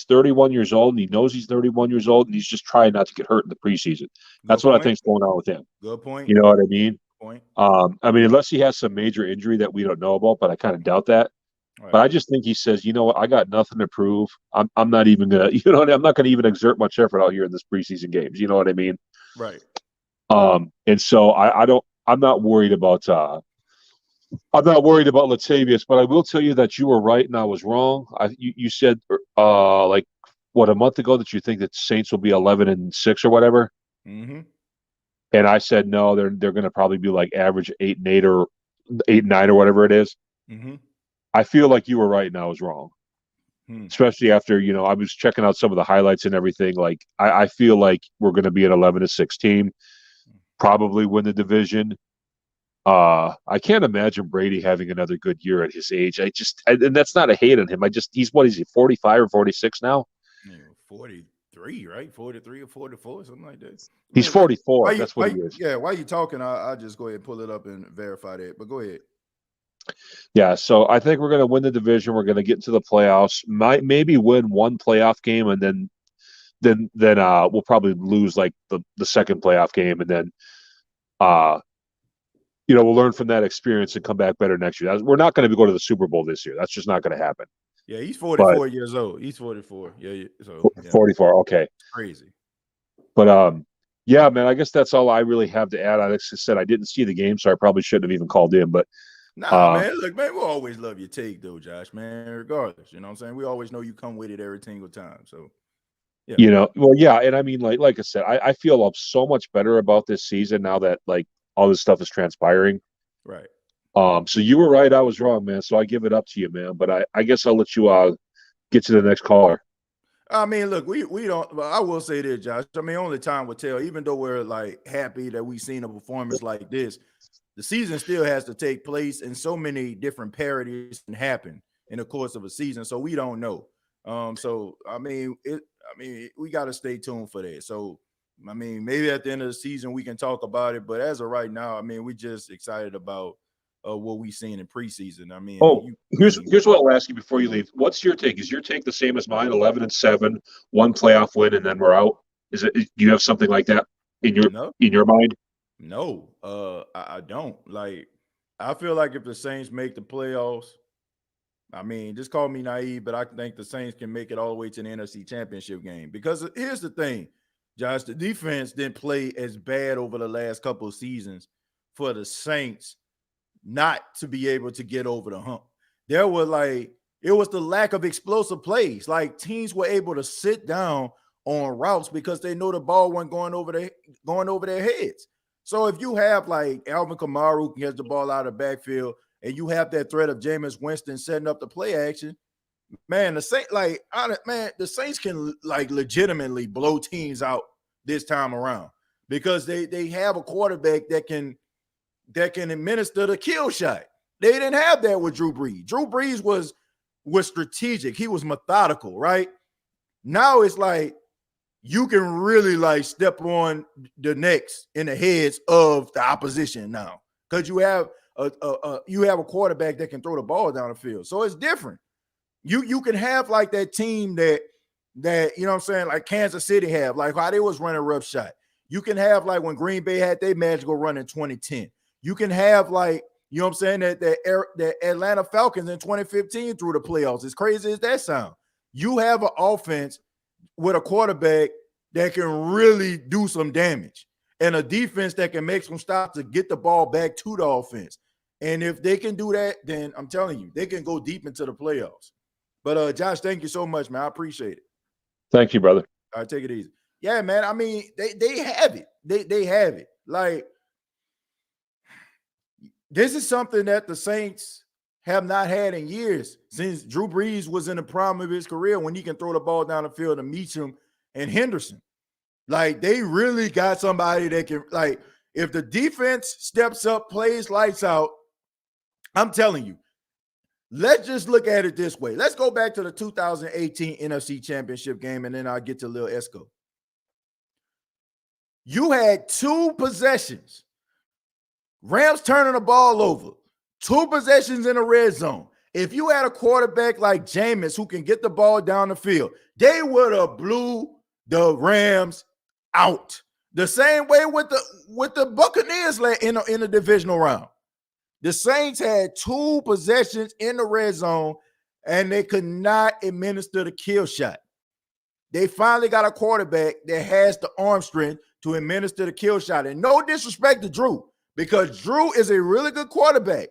31 years old, and he knows he's 31 years old, and he's just trying not to get hurt in the preseason. That's what I think's going on with him. Good point. You know what I mean? Good point. I mean, unless he has some major injury that we don't know about, but I kind of doubt that. Right. But I just think he says, you know what, I got nothing to prove. I'm not even gonna, I'm not gonna even exert much effort out here in this preseason games. You know what I mean? Right. And so I'm not worried about Latavius, but I will tell you that you were right and I was wrong. You said a month ago that you think that Saints will be 11-6 or whatever. Mm-hmm. And I said no, they're going to probably be like average 8-8 or 8-9 or whatever it is. Mm-hmm. I feel like you were right and I was wrong. Especially after I was checking out some of the highlights and everything. Like I feel like we're going to be an 11-6 team, probably win the division. I can't imagine Brady having another good year at his age. And that's not a hate on him. He's 45 or 46 now? 43, right? 43 or 44, something like that. He's 44. That's what he is. Yeah, while you're talking, I'll just go ahead and pull it up and verify that. But go ahead. Yeah, so I think we're going to win the division. We're going to get into the playoffs. Maybe win one playoff game, and then we'll probably lose like the second playoff game, and then we'll learn from that experience and come back better next year. We're not going to go to the Super Bowl this year. That's just not going to happen. Yeah, he's 44 years old. He's 44. Yeah. So 44. Okay. Crazy. But yeah, man, I guess that's all I really have to add. Like I said, I didn't see the game, so I probably shouldn't have even called in. But Nah, man. Look, man, we'll always love your take, though, Josh, man, regardless. You know what I'm saying? We always know you come with it every single time. So, yeah. You know, well, yeah. And I mean, like I said, I feel so much better about this season now that, like, all this stuff is transpiring. Right. So you were right. I was wrong, man. So I give it up to you, man. But I guess I'll let you get to the next caller. I mean, look, we don't. Well, I will say this, Josh. I mean, only time will tell. Even though we're like happy that we've seen a performance like this, the season still has to take place, and so many different parodies can happen in the course of a season. So we don't know. So I mean, we got to stay tuned for that. So I mean, maybe at the end of the season we can talk about it. But as of right now, I mean, we're just excited about what we've seen in preseason. I mean, here's what I'll ask you before you leave. What's your take? Is your take the same as mine? 11-7, one playoff win, and then we're out. Is it? Do you have something like that in your mind? No, I don't. Like, I feel like if the Saints make the playoffs, I mean, just call me naive, but I think the Saints can make it all the way to the NFC Championship game. Because here's the thing, Josh, the defense didn't play as bad over the last couple of seasons for the Saints not to be able to get over the hump. It was the lack of explosive plays. Like, teams were able to sit down on routes because they know the ball wasn't going over their heads. So if you have like Alvin Kamara who can get the ball out of the backfield, and you have that threat of Jameis Winston setting up the play action, man, the Saints can like legitimately blow teams out this time around because they have a quarterback that can administer the kill shot. They didn't have that with Drew Brees. Drew Brees was strategic. He was methodical, right? Now it's like you can really like step on the necks in the heads of the opposition now because you have a quarterback that can throw the ball down the field. So it's different. You can have like that team that you know what I'm saying, like Kansas City have, like how they was running rough shot. You can have like when Green Bay had their magical run in 2010. You can have like, you know what I'm saying, that Atlanta Falcons in 2015 through the playoffs. As crazy as that sound. You have an offense with a quarterback that can really do some damage and a defense that can make some stops to get the ball back to the offense. And if they can do that, then I'm telling you, they can go deep into the playoffs. But Josh, thank you so much, man. I appreciate it. Thank you, brother. All right, take it easy. Yeah, man. I mean, they have it. They have it. Like, this is something that the Saints have not had in years since Drew Brees was in the prime of his career when he can throw the ball down the field to Meacham and Henderson. Like, they really got somebody that can, like, if the defense steps up, plays lights out, I'm telling you, let's just look at it this way. Let's go back to the 2018 NFC Championship game, and then I'll get to Lil Esco. You had 2 possessions. Rams turning the ball over. 2 possessions in the red zone. If you had a quarterback like Jameis who can get the ball down the field, they would have blew the Rams out. The same way with the Buccaneers in the divisional round. The Saints had 2 possessions in the red zone, and they could not administer the kill shot. They finally got a quarterback that has the arm strength to administer the kill shot. And no disrespect to Drew, because Drew is a really good quarterback,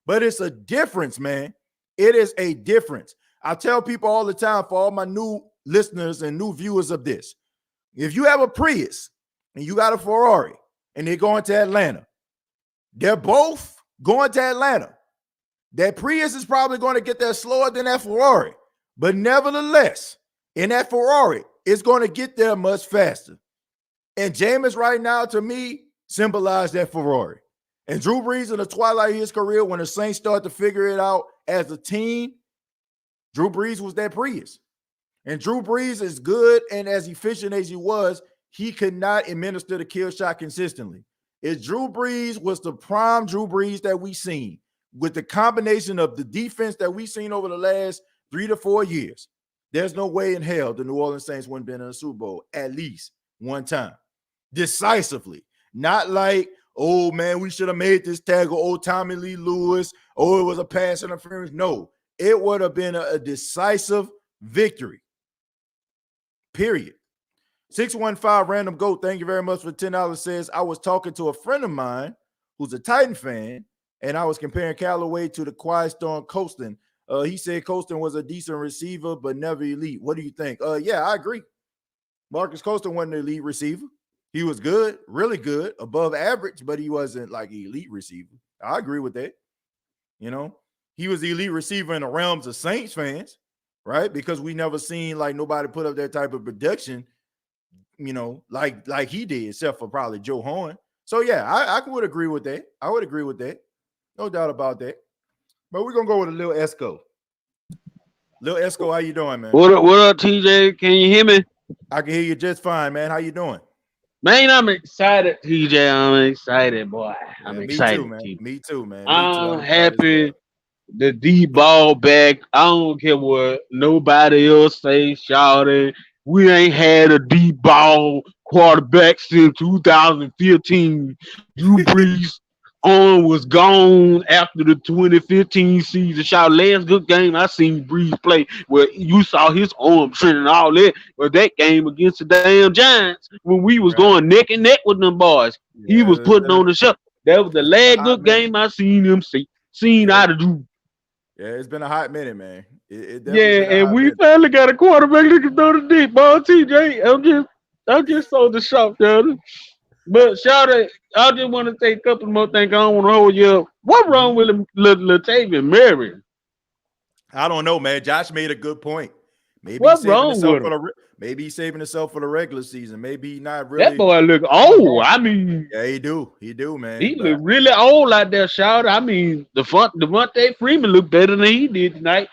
but it's a difference, man. It is a difference. I tell people all the time, for all my new listeners and new viewers of this, if you have a Prius and you got a Ferrari and they're going to Atlanta, they're both going to Atlanta. That Prius is probably going to get there slower than that Ferrari, but nevertheless, in that Ferrari, it's going to get there much faster. And Jameis right now, to me, symbolized that Ferrari. And Drew Brees in the twilight of his career, when the Saints started to figure it out as a team, Drew Brees was that Prius. And Drew Brees, is good and as efficient as he was, he could not administer the kill shot consistently. If Drew Brees was the prime Drew Brees that we seen, with the combination of the defense that we seen over the last 3 to 4 years, there's no way in hell the New Orleans Saints wouldn't have been in a Super Bowl at least one time. Decisively. Not like, oh, man, we should have made this tackle, oh, Tommy Lee Lewis, oh, it was a pass interference. No, it would have been a decisive victory. Period. 615 Random Goat, thank you very much for $10. Says, I was talking to a friend of mine who's a Titan fan, and I was comparing Callaway to the Quiet Storm Colston. He said Colston was a decent receiver, but never elite. What do you think? Yeah, I agree. Marcus Colston wasn't an elite receiver. He was good, really good, above average, but he wasn't like an elite receiver. I agree with that. You know, he was the elite receiver in the realms of Saints fans, right? Because we never seen like nobody put up that type of production, you know, like he did, except for probably Joe Horn. So yeah, I would agree with that. I would agree with that. No doubt about that. But we're gonna go with a little Esco. Lil Esco, how you doing, man? What up, TJ? Can you hear me? I can hear you just fine, man. How you doing? Man, I'm excited, TJ. I'm excited, boy. I'm excited. Me too, man. Me too, man. I'm happy the D ball back. I don't care what nobody else say, shouting. We ain't had a D ball quarterback since 2015. Drew Brees arm was gone after the 2015 season. Shout last good game I seen Brees play where you saw his arm trending all that. But that game against the damn Giants when we was going neck and neck with them boys, he was putting on the show. That was the last good game I seen him seen out of Drew. Yeah, it's been a hot minute, man. And we finally got a quarterback that can throw the deep ball. TJ, I'm just so the shock, dude. But shout out, I just want to say a couple more things. I don't want to hold you up. What wrong with Latavius Murray? I don't know, man. Josh made a good point. Maybe what's wrong with him? Maybe he's saving himself for the regular season. Maybe he's not really. That boy look old. I mean, yeah, he do, man. He look really old out there, shout. I mean, Devontae Freeman looked better than he did tonight.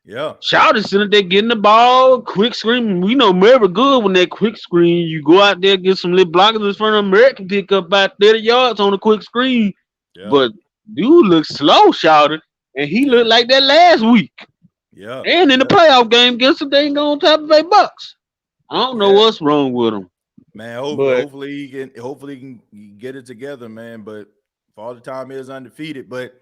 Yeah. Shout is sitting there getting the ball, quick screen. We know Murray good when that quick screen. You go out there, get some little blockers in front of Murray, can pick up about 30 yards on a quick screen. Yeah. But dude looks slow, shouted, and he looked like that last week. Yeah. And in the playoff game against the dang on top of Bucks. I don't know what's wrong with him. Man, hopefully he can get it together, man. But for all the time he is undefeated. But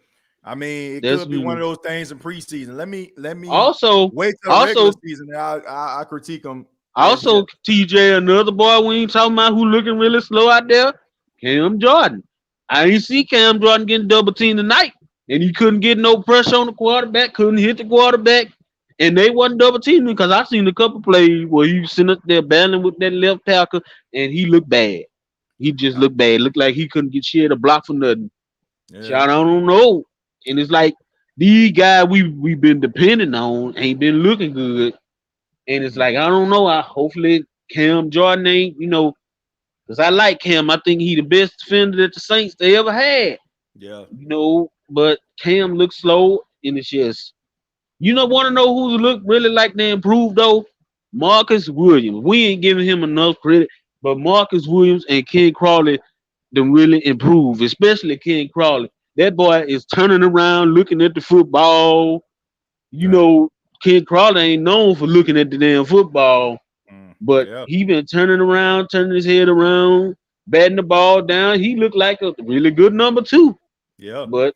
I mean, it could be one of those things in preseason. Let me also wait till the regular season. I critique him. Also, TJ, another boy we ain't talking about who looking really slow out there, Cam Jordan. I ain't see Cam Jordan getting double teamed tonight, and he couldn't get no pressure on the quarterback, couldn't hit the quarterback, and they wasn't double teaming because I seen a couple plays where he was sitting up there battling with that left tackle, and he looked bad. He just looked bad. Looked like he couldn't get shit a block for nothing. Yeah. I don't know. And it's like these guys we've been depending on ain't been looking good. And it's like, I don't know. Hopefully Cam Jordan ain't, because I like Cam. I think he the best defender that the Saints they ever had. Yeah. But Cam looks slow, and it's just, want to know who's look really like they improved though? Marcus Williams. We ain't giving him enough credit, but Marcus Williams and Ken Crawley them really improve, especially Ken Crawley. That boy is turning around, looking at the football. Ken Crawley ain't known for looking at the damn football, but he been turning around, turning his head around, batting the ball down. He looked like a really good number 2. Yeah, but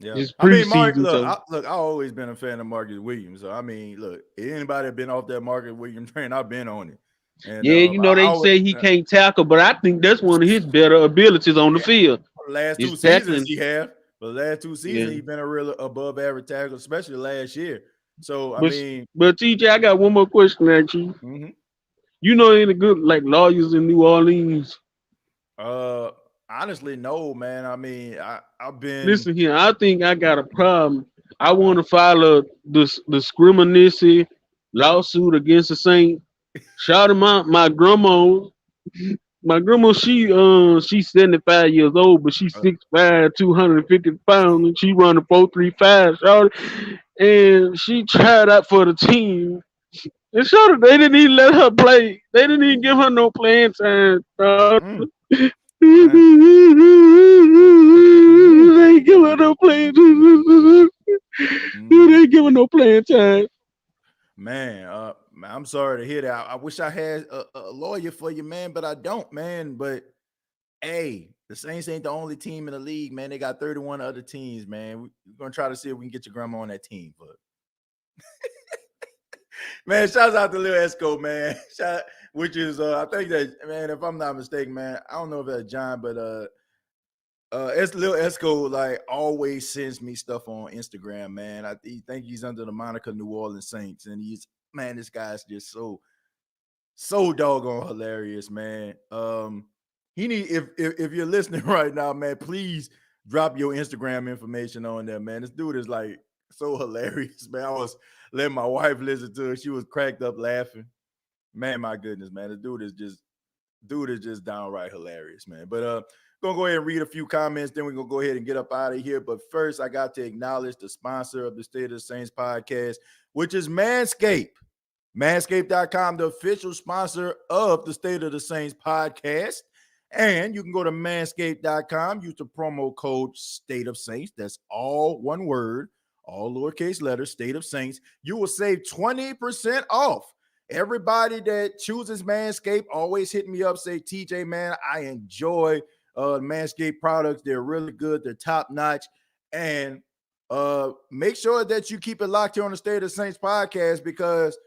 I mean, I've always been a fan of Marcus Williams. So I mean, look, anybody been off that Marcus Williams train, I've been on it. And, they say he can't tackle, but I think that's one of his better abilities on the field. The last 2 seasons he have. The last 2 seasons he's been a real above average tackle, especially last year. So but TJ, I got one more question at you. Mm-hmm. Any good like lawyers in New Orleans? Honestly, no, man. I mean, I've been. Listen here, I think I got a problem. I want to file a discrimination lawsuit against the Saints. Shout out my grandma. My grandma, she's 75 years old, but she's 6'5", 250 pounds, and she running 4.35. And she tried out for the team. And they didn't even let her play. They didn't even give her no playing time. They ain't give her no playing time. They ain't give her no playing time. Man, I'm sorry to hear that. I wish I had a lawyer for you, man, but I don't, man. But hey, the Saints ain't the only team in the league, man. They got 31 other teams, man. We're gonna try to see if we can get your grandma on that team, but man, shouts out to Lil Esco, man. Which is I think that, man, if I'm not mistaken, man, I don't know if that's John, but Lil Esco like always sends me stuff on Instagram, man. I think he's under the moniker New Orleans Saints, and this guy's just so doggone hilarious, man. He need if you're listening right now, man, please drop your Instagram information on there, man. This dude is like so hilarious, man. I was letting my wife listen to it. She was cracked up laughing. Man, my goodness, man. The dude is just downright hilarious, man. But gonna go ahead and read a few comments, then we're gonna go ahead and get up out of here. But first, I got to acknowledge the sponsor of the State of the Saints podcast, which is Manscaped. Manscaped.com, the official sponsor of the State of the Saints podcast. And you can go to manscaped.com, use the promo code State of Saints. That's all one word, all lowercase letters, State of Saints. You will save 20% off. Everybody that chooses Manscaped always hit me up, say, TJ, man, I enjoy Manscaped products. They're really good. They're top notch. And make sure that you keep it locked here on the State of the Saints podcast, because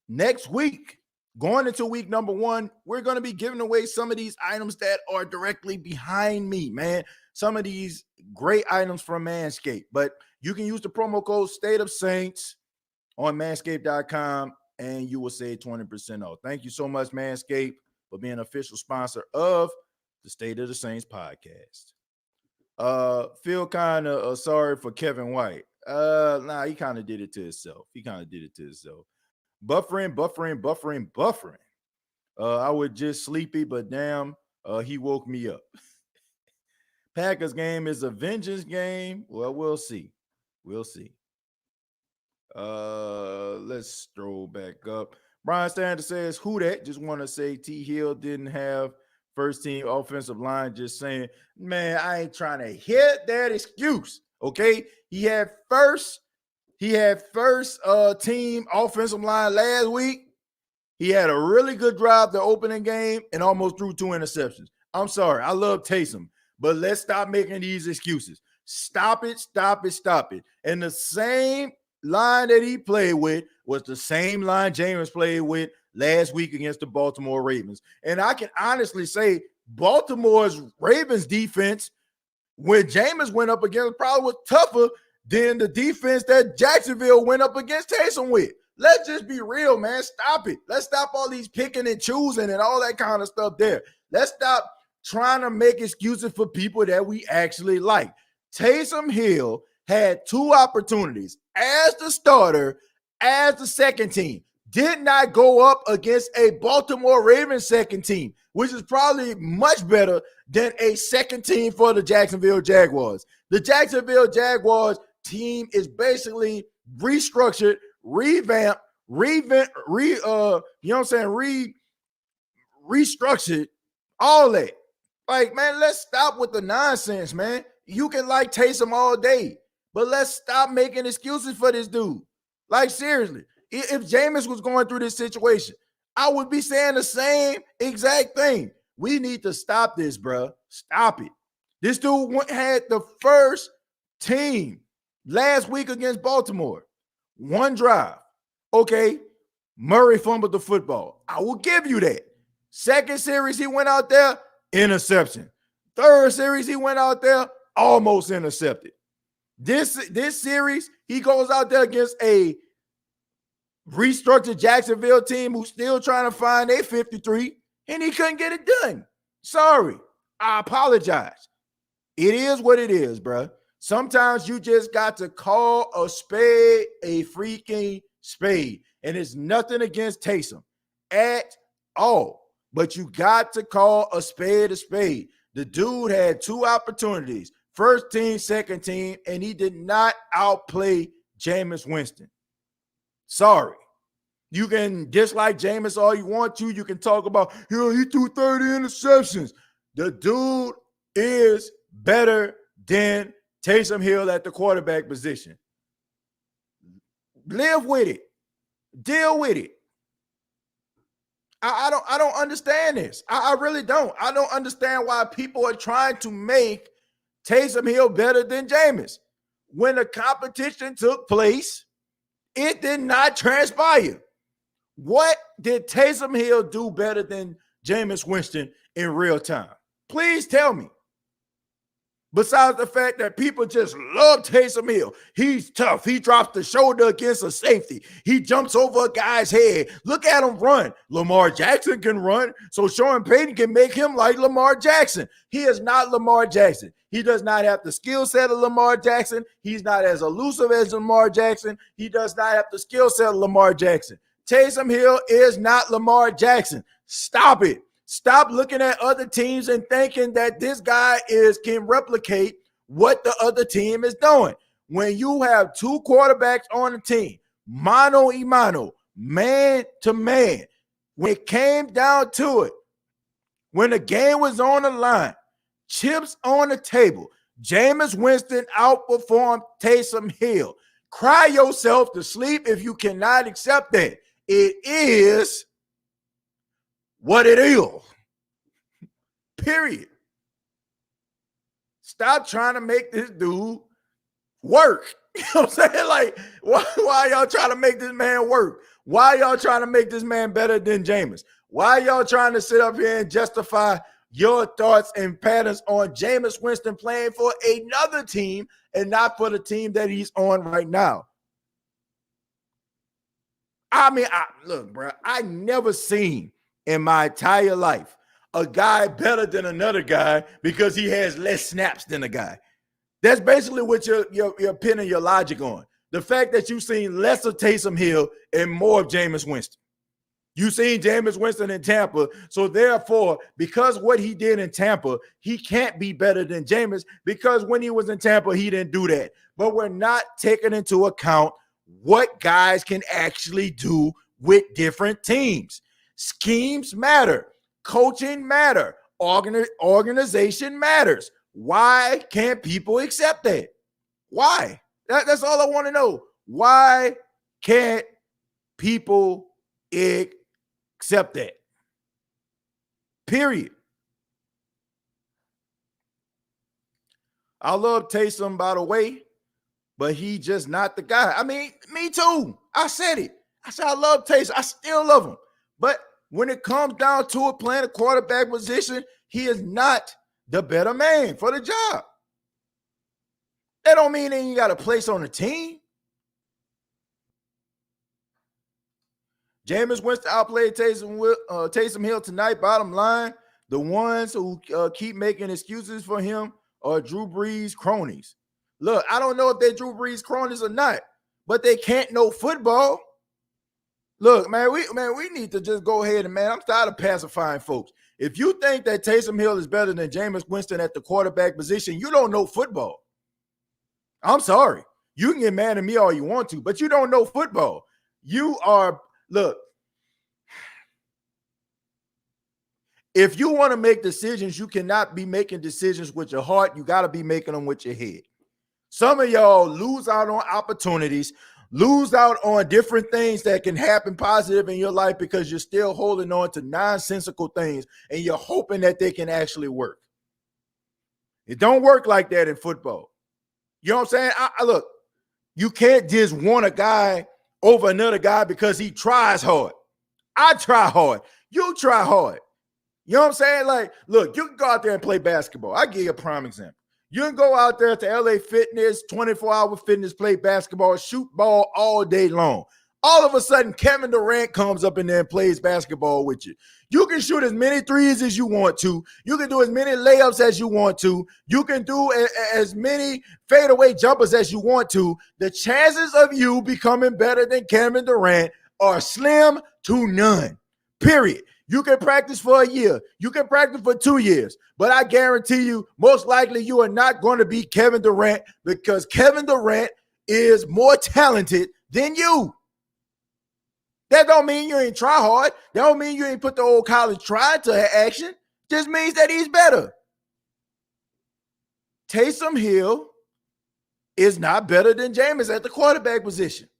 next week, going into week number 1, we're going to be giving away some of these items that are directly behind me, man. Some of these great items from Manscaped. But you can use the promo code State of Saints on manscaped.com, and you will save 20% off. Thank you so much, Manscaped, for being an official sponsor of the State of the Saints podcast. Feel kind of sorry for Kevin White. He kind of did it to himself. Buffering. I was just sleepy, but damn, he woke me up. Packers game is a vengeance game. Well, we'll see. Let's stroll back up. Brian Sanders says, who that? Just want to say T. Hill didn't have first team offensive line. Just saying, man, I ain't trying to hear that excuse. Okay. He had first team offensive line last week. He had a really good drive the opening game and almost threw 2 interceptions. I'm sorry. I love Taysom, but let's stop making these excuses. Stop it. And the same line that he played with was the same line Jameis played with last week against the Baltimore Ravens. And I can honestly say Baltimore's Ravens defense, when Jameis went up against, probably was tougher than the defense that Jacksonville went up against Taysom with. Let's just be real, man. Stop it. Let's stop all these picking and choosing and all that kind of stuff there. Let's stop trying to make excuses for people that we actually like. Taysom Hill had 2 opportunities as the starter, as the second team. Did not go up against a Baltimore Ravens second team, which is probably much better than a second team for the Jacksonville Jaguars. The Jacksonville Jaguars team is basically restructured, revamped, restructured, all that. Like, man, let's stop with the nonsense, man. You can like Taysom all day, but let's stop making excuses for this dude. Like, seriously, if Jameis was going through this situation, I would be saying the same exact thing. We need to stop this, bro. Stop it. This dude had the first team last week against Baltimore. 1 drive. Okay, Murray fumbled the football. I will give you that. Second series, he went out there, interception. Third series, he went out there, almost intercepted. This series, he goes out there against a restructured Jacksonville team who's still trying to find a 53, and he couldn't get it done. Sorry. I apologize. It is what it is, bro. Sometimes you just got to call a spade a freaking spade. And it's nothing against Taysom at all. But you got to call a spade a spade. The dude had 2 opportunities, first team, second team, and he did not outplay Jameis Winston. Sorry. You can dislike Jameis all you want to. You can talk about, he threw 30 interceptions. The dude is better than Taysom Hill at the quarterback position. Live with it. Deal with it. I don't understand this. I really don't. I don't understand why people are trying to make Taysom Hill better than Jameis. When the competition took place, it did not transpire. What did Taysom Hill do better than Jameis Winston in real time? Please tell me. Besides the fact that people just love Taysom Hill. He's tough. He drops the shoulder against a safety. He jumps over a guy's head. Look at him run. Lamar Jackson can run, so Sean Payton can make him like Lamar Jackson. He is not Lamar Jackson. He does not have the skill set of Lamar Jackson. He's not as elusive as Lamar Jackson. He does not have the skill set of Lamar Jackson. Taysom Hill is not Lamar Jackson. Stop it. Stop looking at other teams and thinking that this guy can replicate what the other team is doing. When you have two quarterbacks on the team, mano a mano, man to man, when it came down to it, when the game was on the line, chips on the table, Jameis Winston outperformed Taysom Hill. Cry yourself to sleep if you cannot accept that. It is what it is. Period. Stop trying to make this dude work. You know what I'm saying? Like, why y'all trying to make this man work? Why y'all trying to make this man better than Jameis? Why y'all trying to sit up here and justify your thoughts and patterns on Jameis Winston playing for another team and not for the team that he's on right now? I mean, look, bro, I never seen in my entire life a guy better than another guy because he has less snaps than a guy. That's basically what you're pinning your logic on. The fact that you've seen less of Taysom Hill and more of Jameis Winston. You've seen Jameis Winston in Tampa, so therefore, because what he did in Tampa, he can't be better than Jameis because when he was in Tampa, he didn't do that. But we're not taking into account what guys can actually do with different teams. Schemes matter. Coaching matter. Organization matters. Why can't people accept that? Why? That's all I want to know. Why can't people accept that? Period. I love Taysom, by the way, but he just not the guy. I mean, me too. I said it. I said I love Taysom. I still love him. But when it comes down to it, playing a quarterback position, he is not the better man for the job. That don't mean that you got a place on the team. Jameis Winston outplayed Taysom Hill tonight. Bottom line, the ones who keep making excuses for him are Drew Brees cronies. Look, I don't know if they're Drew Brees cronies or not, but they can't know football. Look, man, we need to just go ahead and, man, I'm tired of pacifying folks. If you think that Taysom Hill is better than Jameis Winston at the quarterback position, you don't know football. I'm sorry. You can get mad at me all you want to, but you don't know football. Look, if you want to make decisions, you cannot be making decisions with your heart. You got to be making them with your head. Some of y'all lose out on opportunities, lose out on different things that can happen positive in your life because you're still holding on to nonsensical things and you're hoping that they can actually work. It don't work like that in football. You know what I'm saying? Look, you can't just want a guy over another guy because he tries hard. I try hard. You try hard. You know what I'm saying? Like, look, you can go out there and play basketball. I'll give you a prime example. You can go out there to LA Fitness, 24-hour fitness, play basketball, shoot ball all day long. All of a sudden, Kevin Durant comes up in there and plays basketball with you. You can shoot as many threes as you want to. You can do as many layups as you want to. You can do as many fadeaway jumpers as you want to. The chances of you becoming better than Kevin Durant are slim to none, period. You can practice for a year. You can practice for 2 years. But I guarantee you, most likely you are not going to be Kevin Durant because Kevin Durant is more talented than you. That don't mean you ain't try hard. That don't mean you ain't put the old college try to action. Just means that he's better. Taysom Hill is not better than Jameis at the quarterback position.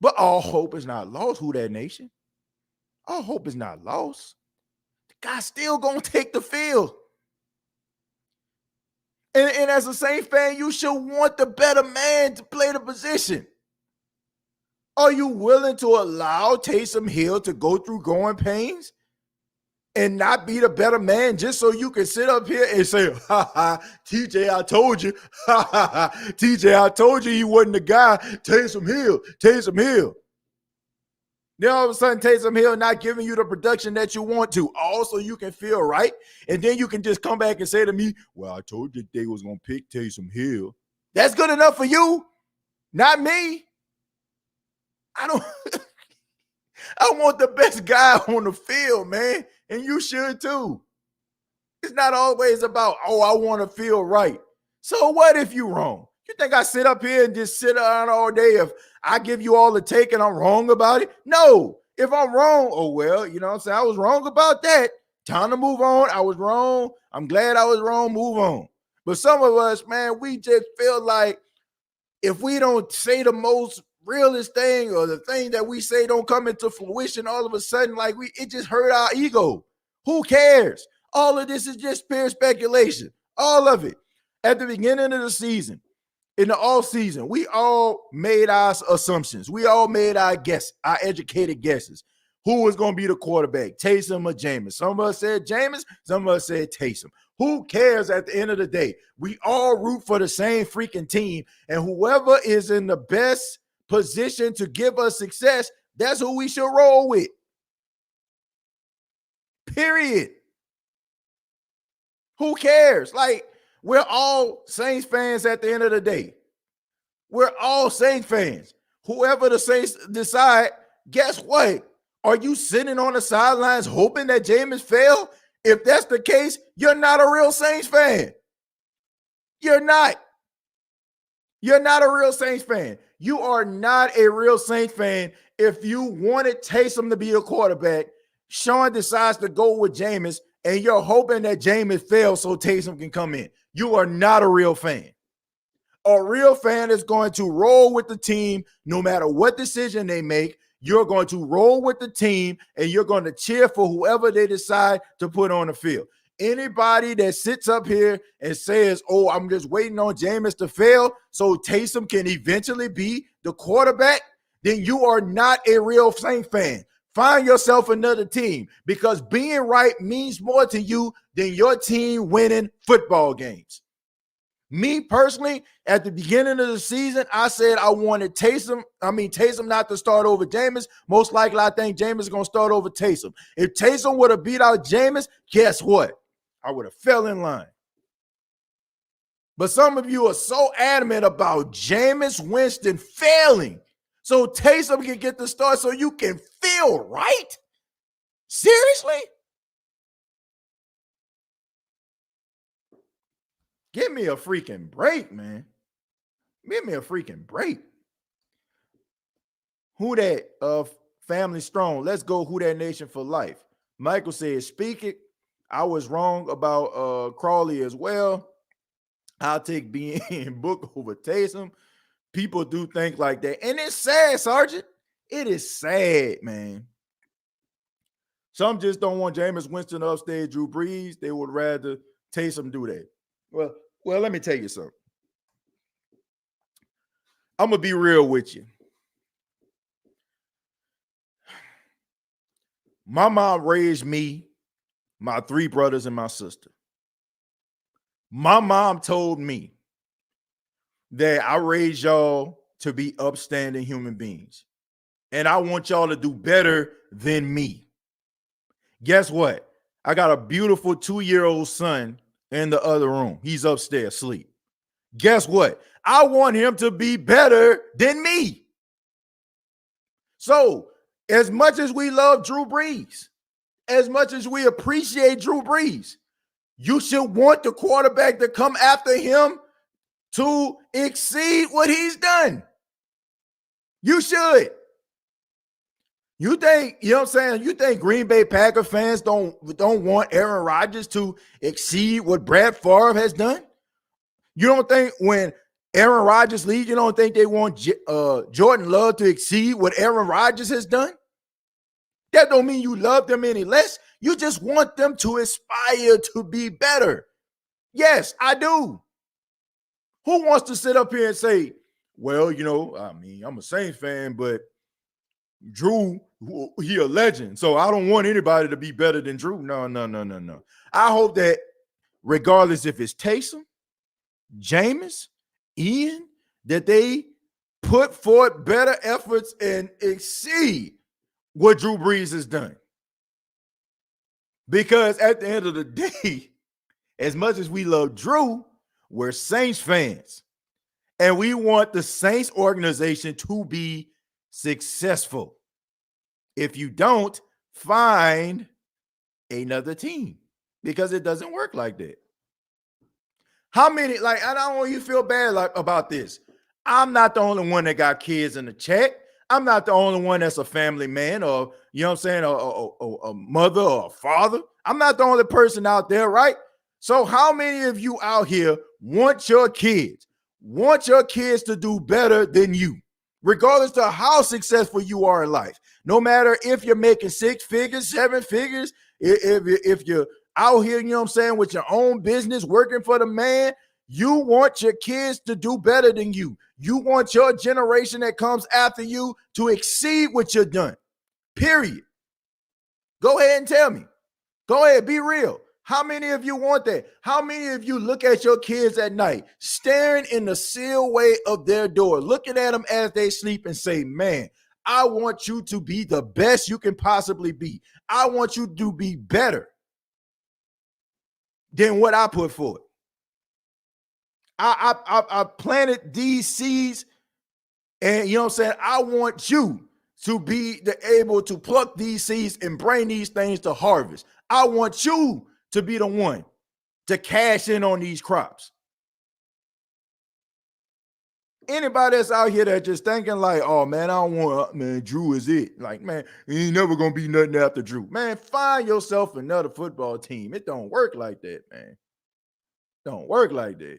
But all hope is not lost. Who that nation? All hope is not lost. The guy's still going to take the field. And as a Saints fan, you should want the better man to play the position. Are you willing to allow Taysom Hill to go through growing pains? and not be the better man just so you can sit up here and say, ha ha, TJ, I told you. Ha ha ha. TJ, I told you he wasn't the guy. Taysom Hill. Taysom Hill. Then all of a sudden, Taysom Hill not giving you the production that you want to. Also, you can feel right. And then you can just come back and say to me, well, I told you they was going to pick Taysom Hill. That's good enough for you, not me. I don't. I want the best guy on the field, man. And you should too. It's not always about, oh, I want to feel right. So what if you're wrong? You think I sit up here and just sit around all day if I give you all the take and I'm wrong about it? No. If I'm wrong, oh, well, you know what I'm saying? I was wrong about that. Time to move on. I was wrong. I'm glad I was wrong. Move on. But some of us, man, we just feel like if we don't say the most realest thing or the thing that we say don't come into fruition, all of a sudden, like it just hurt our ego. Who cares? All of this is just pure speculation. All of it. At the beginning of the season, in the off season, we all made our assumptions. We all made our guess, our educated guesses. Who was going to be the quarterback, Taysom or Jameis? Some of us said Jameis, some of us said Taysom. Who cares at the end of the day? We all root for the same freaking team, and whoever is in the best position to give us success, that's who we should roll with. Period. Who cares? Like, we're all Saints fans at the end of the day. We're all Saints fans. Whoever the Saints decide, guess what? Are you sitting on the sidelines hoping that Jameis fail? If that's the case, you're not a real Saints fan. You're not. You're not a real Saints fan. You are not a real Saints fan if you wanted Taysom to be the quarterback. Sean decides to go with Jameis, and you're hoping that Jameis fails so Taysom can come in. You are not a real fan. A real fan is going to roll with the team no matter what decision they make. You're going to roll with the team, and you're going to cheer for whoever they decide to put on the field. Anybody that sits up here and says, oh, I'm just waiting on Jameis to fail so Taysom can eventually be the quarterback, then you are not a real Saints fan. Find yourself another team, because being right means more to you than your team winning football games. Me personally, at the beginning of the season, I said I wanted Taysom not to start over Jameis. Most likely, I think Jameis is going to start over Taysom. If Taysom would have beat out Jameis, guess what? I would have fell in line. But some of you are so adamant about Jameis Winston failing so Taysom can get the start so you can feel right? Seriously? Give me a freaking break, man. Give me a freaking break. Who that? Family Strong. Let's go Who That Nation for life. Michael says, speak it. I was wrong about Crawley as well. I'll take being Book over Taysom. People do think like that. And it's sad, Sergeant. It is sad, man. Some just don't want Jameis Winston to upstage Drew Brees. They would rather Taysom do that. Well, let me tell you something. I'm going to be real with you. My mom raised me, my 3 brothers, and my sister. My mom told me that I raised y'all to be upstanding human beings. And I want y'all to do better than me. Guess what? I got a beautiful 2-year-old son in the other room. He's upstairs asleep. Guess what? I want him to be better than me. So, as much as we love Drew Brees, as much as we appreciate Drew Brees, you should want the quarterback to come after him to exceed what he's done. You should. You think, you know what I'm saying? You think Green Bay Packer fans don't want Aaron Rodgers to exceed what Brad Favre has done? You don't think when Aaron Rodgers leaves, you don't think they want Jordan Love to exceed what Aaron Rodgers has done? That don't mean you love them any less. You just want them to aspire to be better. Yes, I do. Who wants to sit up here and say, well, you know, I mean, I'm a Saints fan, but Drew, he a legend. So I don't want anybody to be better than Drew. No. I hope that regardless if it's Taysom, Jameis, Ian, that they put forth better efforts and exceed what Drew Brees has done. Because at the end of the day, as much as we love Drew, we're Saints fans. And we want the Saints organization to be successful. If you don't, find another team because it doesn't work like that. How many, like, I don't want you to feel bad about this. I'm not the only one that got kids in the chat. I'm not the only one that's a family man or, you know what I'm saying, a mother or a father. I'm not the only person out there, right? So how many of you out here want your kids to do better than you, regardless of how successful you are in life? No matter if you're making 6 figures, 7 figures, if you're out here, you know what I'm saying, with your own business, working for the man, you want your kids to do better than you. You want your generation that comes after you to exceed what you've done, period. Go ahead and tell me. Go ahead, be real. How many of you want that? How many of you look at your kids at night, staring in the sealway of their door, looking at them as they sleep and say, man, I want you to be the best you can possibly be. I want you to be better than what I put forth. I planted these seeds, and you know what I'm saying? I want you to be able to pluck these seeds and bring these things to harvest. I want you to be the one to cash in on these crops. Anybody that's out here that just thinking like, oh man, I don't want, man, Drew is it. Like, man, he ain't never gonna be nothing after Drew. Man, find yourself another football team. It don't work like that, man. Don't work like that.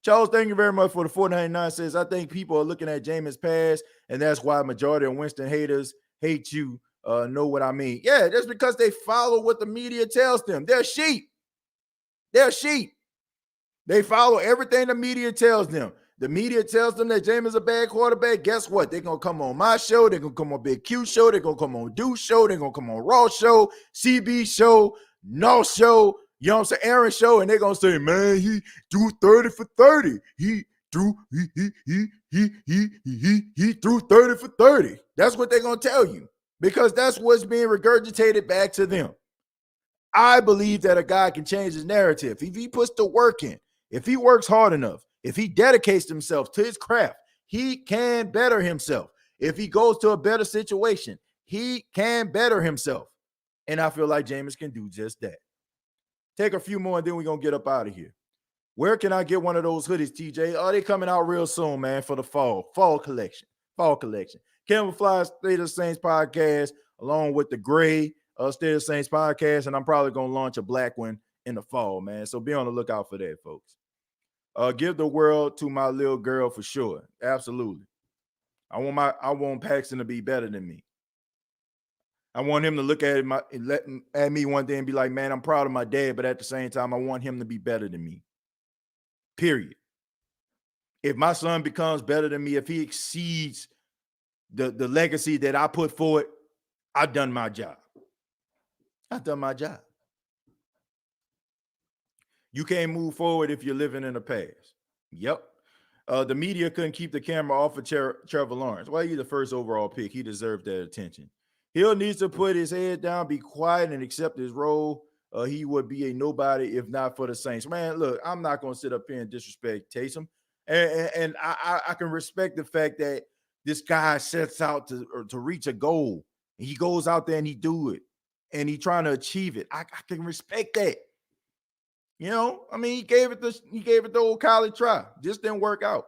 Charles, thank you very much for the $4.99. Says, I think people are looking at Jameis pass, and that's why majority of Winston haters hate you. Know what I mean? Yeah, that's because they follow what the media tells them. They're sheep. They're sheep. They follow everything the media tells them. The media tells them that Jameis is a bad quarterback. Guess what? They're going to come on my show. They're going to come on Big Q show. They're going to come on Deuce show. They're going to come on Raw show, CB show, No show, you know what I'm saying, Aaron show, and they're going to say, man, he threw 30 for 30. He threw 30 for 30. That's what they're going to tell you because that's what's being regurgitated back to them. I believe that a guy can change his narrative. If he puts the work in, if he works hard enough, if he dedicates himself to his craft, he can better himself. If he goes to a better situation, he can better himself. And I feel like Jameis can do just that. Take a few more and then we're going to get up out of here. Where can I get one of those hoodies, TJ? Oh, they coming out real soon, man, for the fall collection. Camouflage State of the Saints podcast, along with the gray State of the Saints podcast, and I'm probably going to launch a black one in the fall, man. So be on the lookout for that, folks. Give the world to my little girl for sure. Absolutely. I want Paxton to be better than me. I want him to look at me one day and be like, man, I'm proud of my dad, but at the same time, I want him to be better than me. Period. If my son becomes better than me, if he exceeds the legacy that I put forward, I've done my job. I've done my job. You can't move forward if you're living in the past. Yep. The media couldn't keep the camera off of Trevor Lawrence. Well, he's the first overall pick. He deserved that attention. Hill needs to put his head down, be quiet, and accept his role. He would be a nobody if not for the Saints. Man, look, I'm not going to sit up here and disrespect Taysom. And I can respect the fact that this guy sets out to reach a goal. He goes out there and he do it. And he trying to achieve it. I can respect that. You know, I mean, he gave it the old college try. Just didn't work out.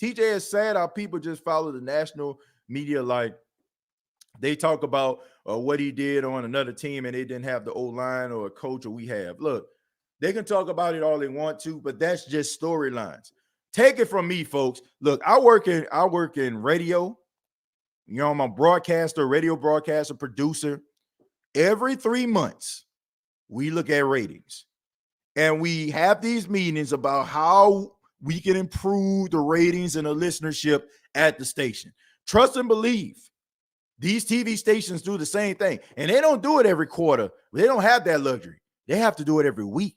TJ is sad how people just follow the national media like they talk about what he did on another team and they didn't have the O-line or a coach or we have. Look, they can talk about it all they want to, but that's just storylines. Take it from me, folks. Look, I work in radio. You know, I'm a radio broadcaster, producer. Every 3 months, we look at ratings. And we have these meetings about how we can improve the ratings and the listenership at the station. Trust and believe. These TV stations do the same thing, and they don't do it every quarter. They don't have that luxury. They have to do it every week.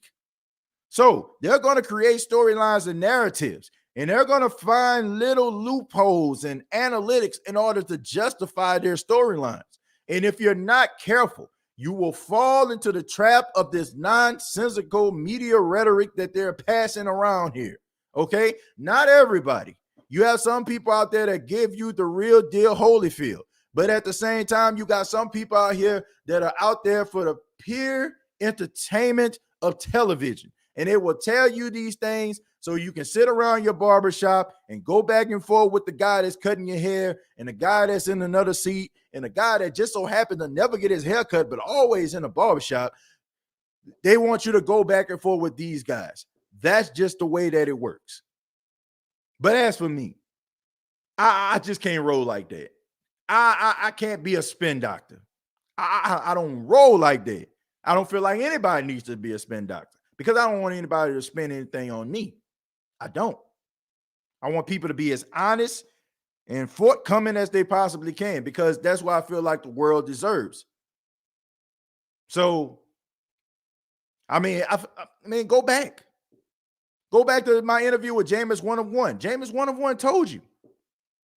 So they're going to create storylines and narratives, and they're going to find little loopholes and analytics in order to justify their storylines. And if you're not careful, you will fall into the trap of this nonsensical media rhetoric that they're passing around here. Okay? Not everybody. You have some people out there that give you the real deal Holyfield. But at the same time, you got some people out here that are out there for the pure entertainment of television. And they will tell you these things so you can sit around your barbershop and go back and forth with the guy that's cutting your hair and the guy that's in another seat and the guy that just so happened to never get his hair cut but always in a barbershop. They want you to go back and forth with these guys. That's just the way that it works. But as for me, I just can't roll like that. I can't be a spin doctor. I don't roll like that. I don't feel like anybody needs to be a spin doctor because I don't want anybody to spin anything on me. I don't. I want people to be as honest and forthcoming as they possibly can because that's what I feel like the world deserves. So, I mean, go back. Go back to my interview with Jameis 1 of 1. Jameis 1 of 1 told you.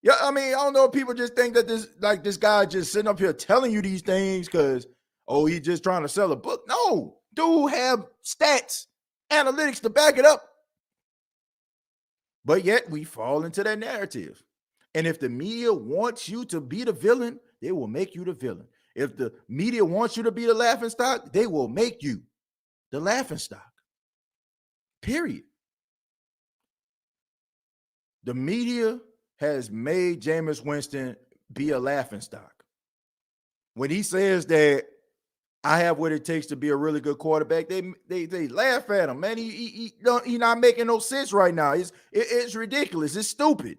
Yeah, I mean, I don't know if people just think that this guy just sitting up here telling you these things because, he's just trying to sell a book. No, dude have stats, analytics to back it up. But yet we fall into that narrative. And if the media wants you to be the villain, they will make you the villain. If the media wants you to be the laughingstock, they will make you the laughingstock. Period. The media has made Jameis Winston be a laughingstock. When he says that I have what it takes to be a really good quarterback, they laugh at him, man. He's not making no sense right now. It's ridiculous. It's stupid.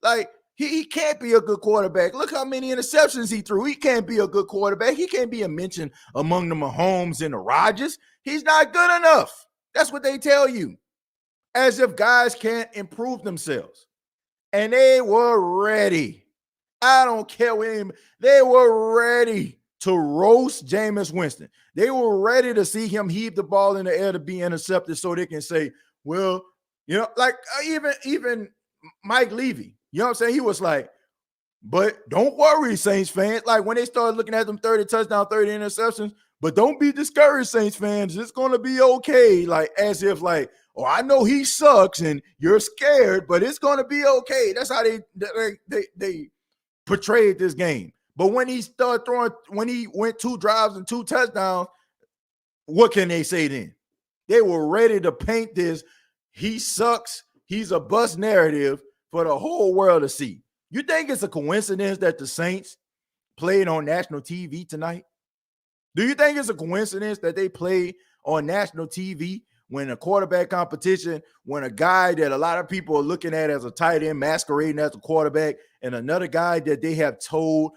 Like he can't be a good quarterback. Look how many interceptions he threw. He can't be a good quarterback. He can't be a mention among the Mahomes and the Rodgers. He's not good enough. That's what they tell you. As if guys can't improve themselves. And they were ready. I don't care what anybody, they were ready to roast Jameis Winston. They were ready to see him heave the ball in the air to be intercepted so they can say, well, like even Mike Levy, you know what I'm saying? He was like, but don't worry, Saints fans. Like when they started looking at them 30 touchdowns, 30 interceptions, but don't be discouraged, Saints fans. It's going to be okay. Like as if like, I know he sucks and you're scared, but it's going to be okay. That's how they portrayed this game. But when he started throwing, when he went 2 drives and 2 touchdowns, what can they say then? They were ready to paint this he sucks, he's a bust narrative for the whole world to see. You think it's a coincidence that the Saints played on national TV tonight? Do you think it's a coincidence that they played on national TV when a quarterback competition, when a guy that a lot of people are looking at as a tight end masquerading as a quarterback and another guy that they have told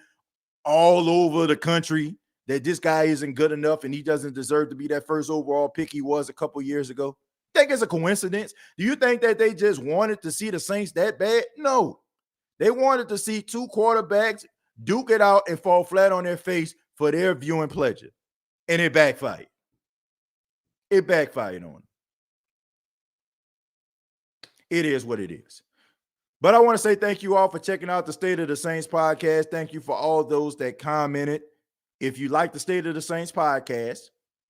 all over the country that this guy isn't good enough and he doesn't deserve to be that first overall pick he was a couple years ago? Think it's a coincidence? Do you think that they just wanted to see the Saints that bad? No. They wanted to see 2 quarterbacks duke it out and fall flat on their face for their viewing pleasure. And it backfired. It backfired on them. It is what it is. But I want to say thank you all for checking out the State of the Saints podcast. Thank you for all those that commented. If you like the State of the Saints podcast,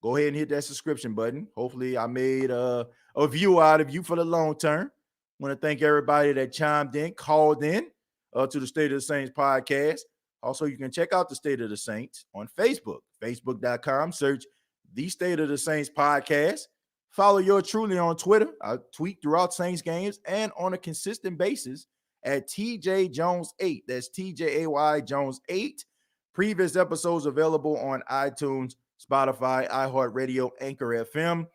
go ahead and hit that subscription button. Hopefully I made a view out of you for the long term. I want to thank everybody that chimed in, called in to the State of the Saints podcast. Also, you can check out the State of the Saints on Facebook, facebook.com. Search the State of the Saints podcast. Follow yours truly on Twitter. I tweet throughout Saints games and on a consistent basis at TJ Jones 8. That's TJAY Jones 8. Previous episodes available on iTunes, Spotify, iHeartRadio, Anchor FM.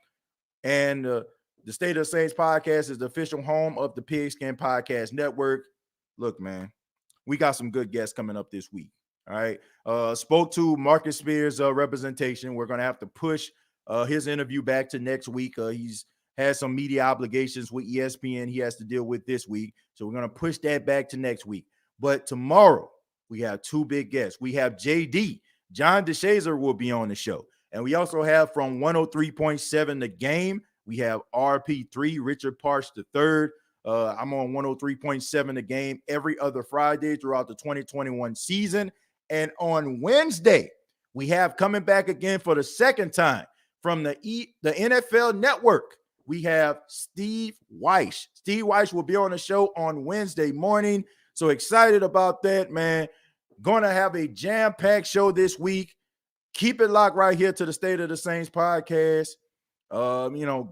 And the State of the Saints podcast is the official home of the Pigskin Podcast Network. Look, man, we got some good guests coming up this week. All right. Spoke to Marcus Spears' representation. We're going to have to push his interview back to next week. He's had some media obligations with ESPN he has to deal with this week. So we're going to push that back to next week. But tomorrow, we have two big guests. We have JD. John DeShazer will be on the show. And we also have from 103.7 The Game, we have RP3, Richard Parch III. I'm on 103.7 The Game every other Friday throughout the 2021 season. And on Wednesday, we have coming back again for the second time from the NFL Network. We have Steve Weish. Steve Weish will be on the show on Wednesday morning. So excited about that, man. Going to have a jam-packed show this week. Keep it locked right here to the State of the Saints podcast.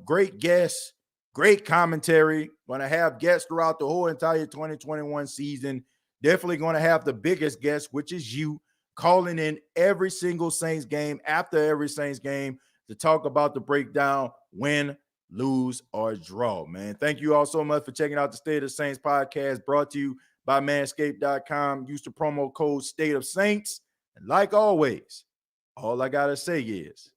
Great guests, great commentary. Going to have guests throughout the whole entire 2021 season. Definitely going to have the biggest guest, which is you, calling in every single Saints game, after every Saints game, to talk about the breakdown, win, lose, or draw, man. Thank you all so much for checking out the State of the Saints podcast, brought to you by Manscaped.com. Use the promo code State of Saints. And like always, all I got to say is,